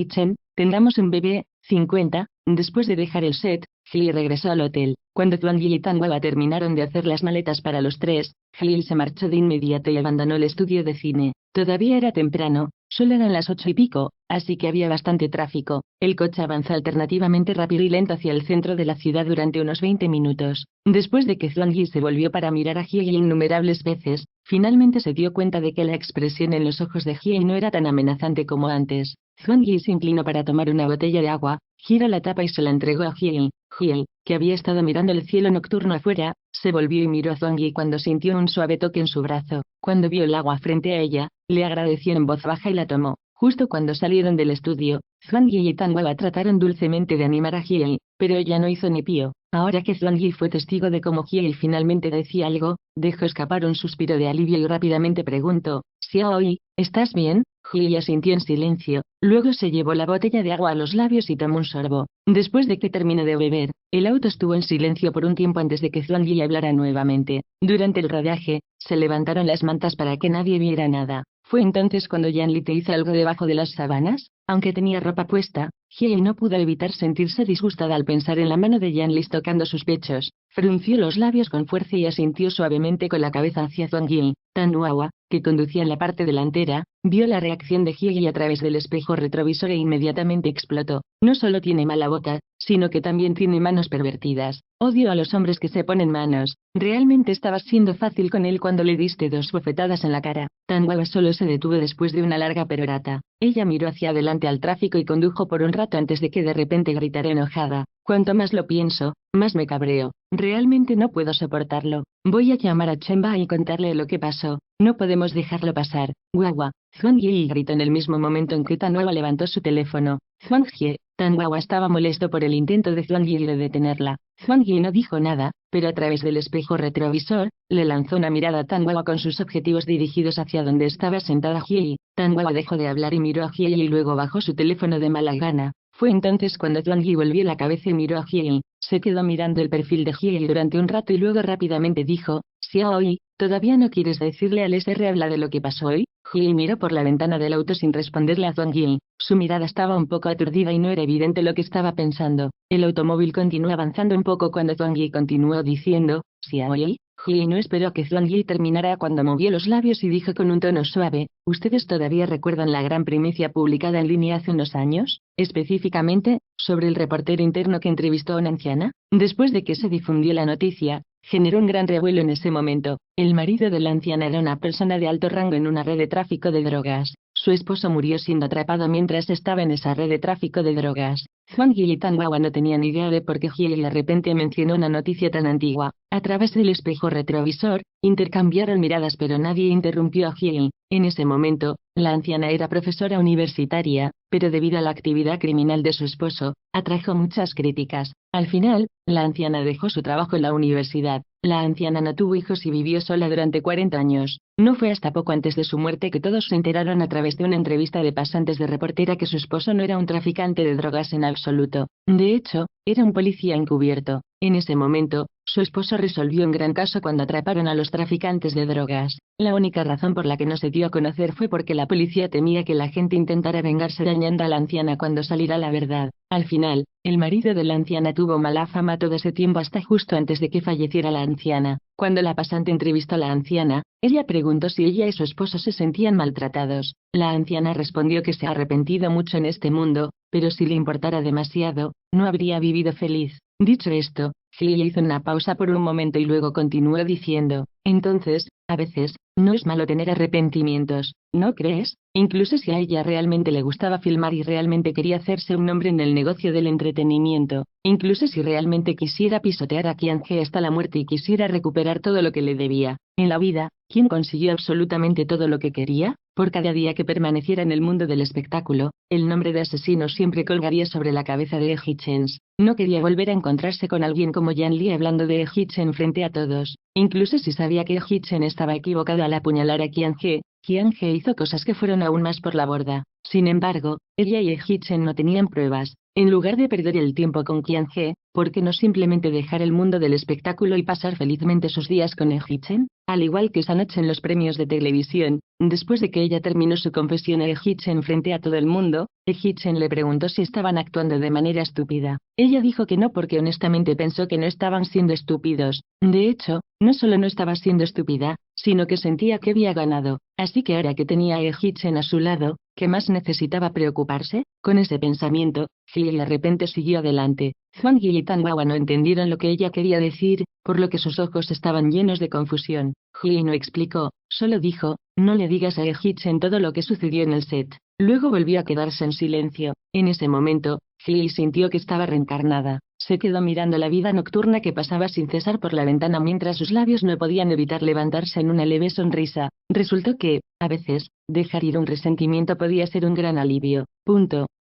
S1: Chen, tendremos un bebé. 50. Después de dejar el set, Hiei regresó al hotel. Cuando Tuan y Tan Hua terminaron de hacer las maletas para los tres, Hiei se marchó de inmediato y abandonó el estudio de cine. Todavía era temprano, Solo eran las 8:00 así que había bastante tráfico. El coche avanzó alternativamente rápido y lento hacia el centro de la ciudad durante unos 20 minutos. Después de que Zhuang Yi se volvió para mirar a Jie innumerables veces, finalmente se dio cuenta de que la expresión en los ojos de Jie no era tan amenazante como antes. Zhuang Yi se inclinó para tomar una botella de agua, giró la tapa y se la entregó a Jie. Jie, que había estado mirando el cielo nocturno afuera, se volvió y miró a Zhuang Yi cuando sintió un suave toque en su brazo. Cuando vio el agua frente a ella, le agradeció en voz baja y la tomó. Justo cuando salieron del estudio, Zhuang Yi y Tang Hua trataron dulcemente de animar a Jie, pero ella no hizo ni pío. Ahora que Zhuang Yi fue testigo de cómo Jie finalmente decía algo, dejó escapar un suspiro de alivio y rápidamente preguntó: «Xiaoyi, ¿estás bien?». Jie asintió en silencio, luego se llevó la botella de agua a los labios y tomó un sorbo. Después de que terminó de beber, el auto estuvo en silencio por un tiempo antes de que Zhuang Yi hablara nuevamente. Durante el rodaje, se levantaron las mantas para que nadie viera nada. Fue entonces cuando Yan Li te hizo algo debajo de las sábanas. Aunque tenía ropa puesta, Jie no pudo evitar sentirse disgustada al pensar en la mano de Yan Li tocando sus pechos. Frunció los labios con fuerza y asintió suavemente con la cabeza hacia Zhuang Yi. Tan Hua, que conducía en la parte delantera, vio la reacción de Jie a través del espejo retrovisor e inmediatamente explotó. No solo tiene mala boca, sino que también tiene manos pervertidas. Odio a los hombres que se ponen manos. Realmente estabas siendo fácil con él cuando le diste 2 bofetadas en la cara. Tan Hua solo se detuvo después de una larga perorata. Ella miró hacia adelante al tráfico y condujo por un rato antes de que de repente gritara enojada: «Cuanto más lo pienso, más me cabreo. Realmente no puedo soportarlo. Voy a llamar a Chen Ba y contarle lo que pasó. No podemos dejarlo pasar». «Guagua». Zhuang Yi gritó en el mismo momento en que Tan Hua levantó su teléfono. «Zhuang Jie». Tan Hua estaba molesto por el intento de Zhuang Yi de detenerla. Zhuang Yi no dijo nada, pero a través del espejo retrovisor, le lanzó una mirada a Tan Hua con sus objetivos dirigidos hacia donde estaba sentada Jie. Tan Hua dejó de hablar y miró a Jie y luego bajó su teléfono de mala gana. Fue entonces cuando Zhuang Yi volvió la cabeza y miró a Jie. Se quedó mirando el perfil de Jie durante un rato y luego rápidamente dijo: «Xiaoyi, ¿todavía no quieres decirle al SR habla de lo que pasó hoy?». Jie miró por la ventana del auto sin responderle a Zhuang Yi. Su mirada estaba un poco aturdida y no era evidente lo que estaba pensando. El automóvil continuó avanzando un poco cuando Zhuang Yi continuó diciendo: «Xiaoyi». Jie no esperó que Zhuang Yi terminara cuando movió los labios y dijo con un tono suave: «¿Ustedes todavía recuerdan la gran primicia publicada en línea hace unos años? Específicamente, sobre el reportero interno que entrevistó a una anciana». Después de que se difundió la noticia, generó un gran revuelo en ese momento. El marido de la anciana era una persona de alto rango en una red de tráfico de drogas. Su esposo murió siendo atrapado mientras estaba en esa red de tráfico de drogas. Zhuang Yi y Tan Hua no tenían idea de por qué Jie de repente mencionó una noticia tan antigua. A través del espejo retrovisor, intercambiaron miradas pero nadie interrumpió a Jie. En ese momento, la anciana era profesora universitaria, pero debido a la actividad criminal de su esposo, atrajo muchas críticas. Al final, la anciana dejó su trabajo en la universidad. La anciana no tuvo hijos y vivió sola durante 40 años. No fue hasta poco antes de su muerte que todos se enteraron a través de una entrevista de pasantes de reportera que su esposo no era un traficante de drogas en absoluto. De hecho, era un policía encubierto. En ese momento, su esposo resolvió un gran caso cuando atraparon a los traficantes de drogas. La única razón por la que no se dio a conocer fue porque la policía temía que la gente intentara vengarse dañando a la anciana cuando saliera la verdad. Al final, el marido de la anciana tuvo mala fama todo ese tiempo hasta justo antes de que falleciera la anciana. Cuando la pasante entrevistó a la anciana, ella preguntó si ella y su esposo se sentían maltratados. La anciana respondió que se ha arrepentido mucho en este mundo, pero si le importara demasiado, no habría vivido feliz. Dicho esto, Jie hizo una pausa por un momento y luego continuó diciendo: «Entonces, a veces, no es malo tener arrepentimientos, ¿no crees? Incluso si a ella realmente le gustaba filmar y realmente quería hacerse un nombre en el negocio del entretenimiento, incluso si realmente quisiera pisotear a Qian He hasta la muerte y quisiera recuperar todo lo que le debía. En la vida, ¿quién consiguió absolutamente todo lo que quería? Por cada día que permaneciera en el mundo del espectáculo, el nombre de asesino siempre colgaría sobre la cabeza de He-Chen. No quería volver a encontrarse con alguien como Yan Li hablando de He-Chen frente a todos. Incluso si sabía que He-Chen estaba equivocado al apuñalar a Qian He hizo cosas que fueron aún más por la borda. Sin embargo, ella y He-Chen no tenían pruebas. En lugar de perder el tiempo con Qian He, ¿por qué no simplemente dejar el mundo del espectáculo y pasar felizmente sus días con He-Chen? Al igual que esa noche en los premios de televisión, después de que ella terminó su confesión a He-Chen frente a todo el mundo, He-Chen le preguntó si estaban actuando de manera estúpida. Ella dijo que no porque honestamente pensó que no estaban siendo estúpidos. De hecho, no solo no estaba siendo estúpida, sino que sentía que había ganado. Así que ahora que tenía a He-Chen a su lado, ¿Qué más necesitaba preocuparse? Con ese pensamiento, Hye de repente siguió adelante. Hwang Yi y Tan Hwa no entendieron lo que ella quería decir, por lo que sus ojos estaban llenos de confusión. Hye no explicó, solo dijo, no le digas a Hye-chen todo lo que sucedió en el set. Luego volvió a quedarse en silencio. En ese momento, Hye sintió que estaba reencarnada. Se quedó mirando la vida nocturna que pasaba sin cesar por la ventana mientras sus labios no podían evitar levantarse en una leve sonrisa. Resultó que, a veces, dejar ir un resentimiento podía ser un gran alivio.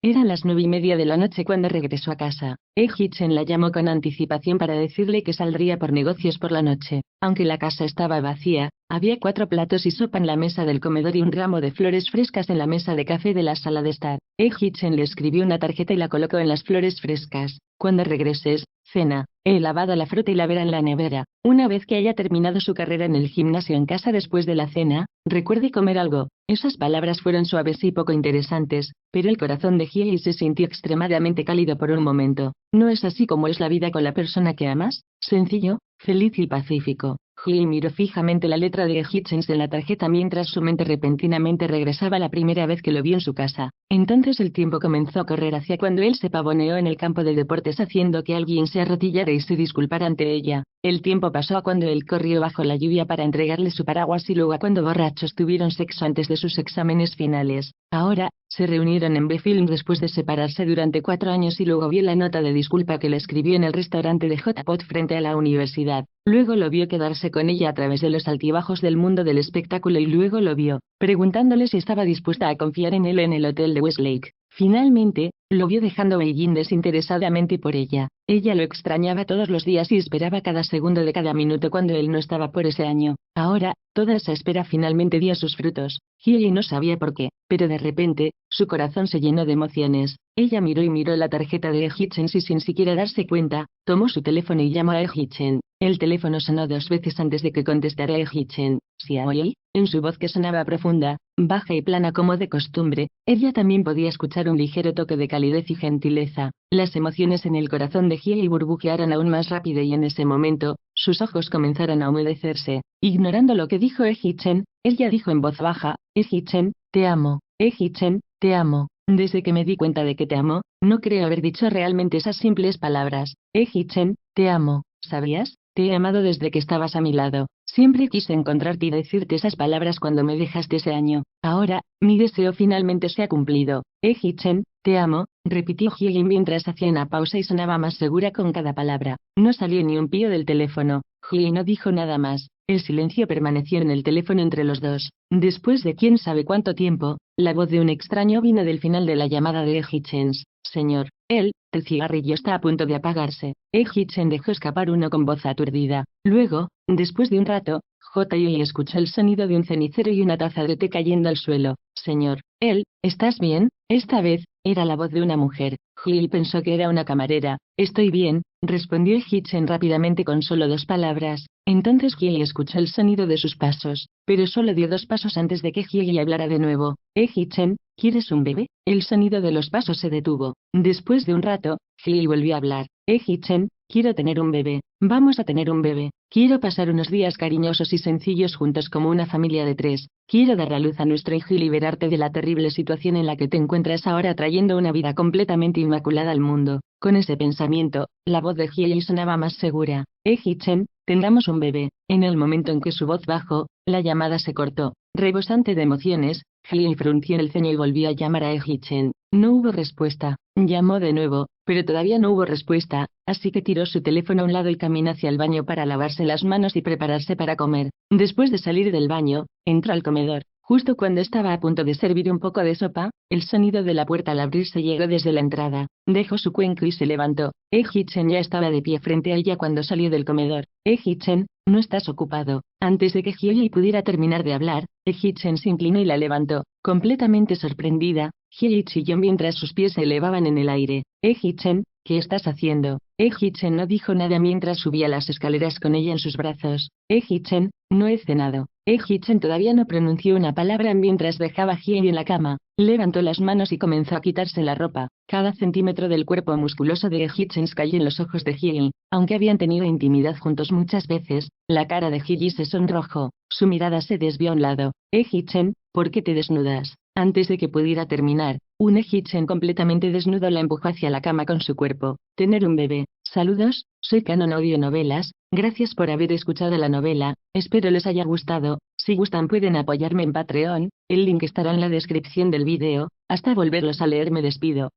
S1: Eran las 9:30 de la noche cuando regresó a casa. Hye-chen la llamó con anticipación para decirle que saldría por negocios por la noche. Aunque la casa estaba vacía, había 4 platos y sopa en la mesa del comedor y un ramo de flores frescas en la mesa de café de la sala de estar. Hye-chen le escribió una tarjeta y la colocó en las flores frescas. Cuando regreses, cena. He lavado la fruta y la vera en la nevera. Una vez que haya terminado su carrera en el gimnasio en casa después de la cena, recuerde comer algo. Esas palabras fueron suaves y poco interesantes, pero el corazón de Hye se sintió extremadamente cálido por un momento. ¿No es así como es la vida con la persona que amas? Sencillo, feliz y pacífico. Hye miró fijamente la letra de Hye-chen en la tarjeta mientras su mente repentinamente regresaba a la primera vez que lo vio en su casa. Entonces el tiempo comenzó a correr hacia cuando él se pavoneó en el campo de deportes haciendo que alguien se arrodillara y se disculpara ante ella. El tiempo pasó a cuando él corrió bajo la lluvia para entregarle su paraguas y luego a cuando borrachos tuvieron sexo antes de sus exámenes finales. Ahora, se reunieron en B-Film después de separarse durante 4 años y luego vio la nota de disculpa que le escribió en el restaurante de J-Pot frente a la universidad. Luego lo vio quedarse con ella a través de los altibajos del mundo del espectáculo y luego lo vio, preguntándole si estaba dispuesta a confiar en él en el hotel de Westlake. Finalmente, lo vio dejando Beijing desinteresadamente por ella. Ella lo extrañaba todos los días y esperaba cada segundo de cada minuto cuando él no estaba por ese año. Ahora, toda esa espera finalmente dio sus frutos. Hye no sabía por qué, pero de repente, su corazón se llenó de emociones. Ella miró y miró la tarjeta de Hye-chen y sin siquiera darse cuenta, tomó su teléfono y llamó a Hye-chen. El teléfono sonó 2 veces antes de que contestara Hye-chen. ¿Xiaoyi? En su voz que sonaba profunda, baja y plana como de costumbre, ella también podía escuchar un ligero toque de calidez y gentileza. Las emociones en el corazón de Hye burbujearon aún más rápido y en ese momento, sus ojos comenzaron a humedecerse. Ignorando lo que dijo Hye-chen, ella dijo en voz baja, Hye-chen, te amo. Hye-chen, te amo. Desde que me di cuenta de que te amo, no creo haber dicho realmente esas simples palabras. Hye-chen, te amo. ¿Sabías? Te he amado desde que estabas a mi lado. Siempre quise encontrarte y decirte esas palabras cuando me dejaste ese año. Ahora, mi deseo finalmente se ha cumplido. Hye-chen, te amo, repitió Hye mientras hacía una pausa y sonaba más segura con cada palabra. No salió ni un pío del teléfono. Hye no dijo nada más. El silencio permaneció en el teléfono entre los dos. Después de quién sabe cuánto tiempo, la voz de un extraño vino del final de la llamada de Hye-chen. Señor, el cigarrillo está a punto de apagarse. Hye-chen dejó escapar uno con voz aturdida. Luego, después de un rato, J.Y. escuchó el sonido de un cenicero y una taza de té cayendo al suelo. Señor, ¿estás bien? Esta vez, era la voz de una mujer. Hye pensó que era una camarera. Estoy bien, respondió Hye-chen rápidamente con solo 2 palabras. Entonces Hye escuchó el sonido de sus pasos, pero solo dio 2 pasos antes de que Hye hablara de nuevo. Hye-chen, ¿quieres un bebé? El sonido de los pasos se detuvo. Después de un rato, Hye volvió a hablar. Hye-chen, quiero tener un bebé. Vamos a tener un bebé. Quiero pasar unos días cariñosos y sencillos juntos como una familia de 3. Quiero dar a luz a nuestro hijo y liberarte de la terrible situación en la que te encuentras ahora trayendo una vida completamente inmaculada al mundo. Con ese pensamiento, la voz de Hye sonaba más segura. Hye-chen, tengamos un bebé. En el momento en que su voz bajó, la llamada se cortó. Rebosante de emociones, Hye frunció el ceño y volvió a llamar a Hye-chen. No hubo respuesta. Llamó de nuevo, pero todavía no hubo respuesta, así que tiró su teléfono a un lado y caminó hacia el baño para lavarse las manos y prepararse para comer. Después de salir del baño, entró al comedor. Justo cuando estaba a punto de servir un poco de sopa, el sonido de la puerta al abrirse llegó desde la entrada. Dejó su cuenco y se levantó. Hye-chen ya estaba de pie frente a ella cuando salió del comedor. Hye-chen, ¿no estás ocupado? Antes de que Hye pudiera terminar de hablar, Hye-chen se inclinó y la levantó. Completamente sorprendida, Hye chilló mientras sus pies se elevaban en el aire. Hye-chen, ¿Qué estás haciendo? Hee-chen no dijo nada mientras subía las escaleras con ella en sus brazos. Hee-chen, no he cenado. Hee-chen todavía no pronunció una palabra mientras dejaba a Hye en la cama. Levantó las manos y comenzó a quitarse la ropa. Cada centímetro del cuerpo musculoso de Hee-chen cayó en los ojos de Hye. Aunque habían tenido intimidad juntos muchas veces, la cara de Hye se sonrojó. Su mirada se desvió a un lado. Hee-chen, ¿por qué te desnudas? Antes de que pudiera terminar, un Hee-chen completamente desnudo la empujó hacia la cama con su cuerpo. Tener un bebé. Saludos, soy Canon Audionovelas, gracias por haber escuchado la novela, espero les haya gustado. Si gustan pueden apoyarme en Patreon, el link estará en la descripción del vídeo. Hasta volverlos a leer me despido.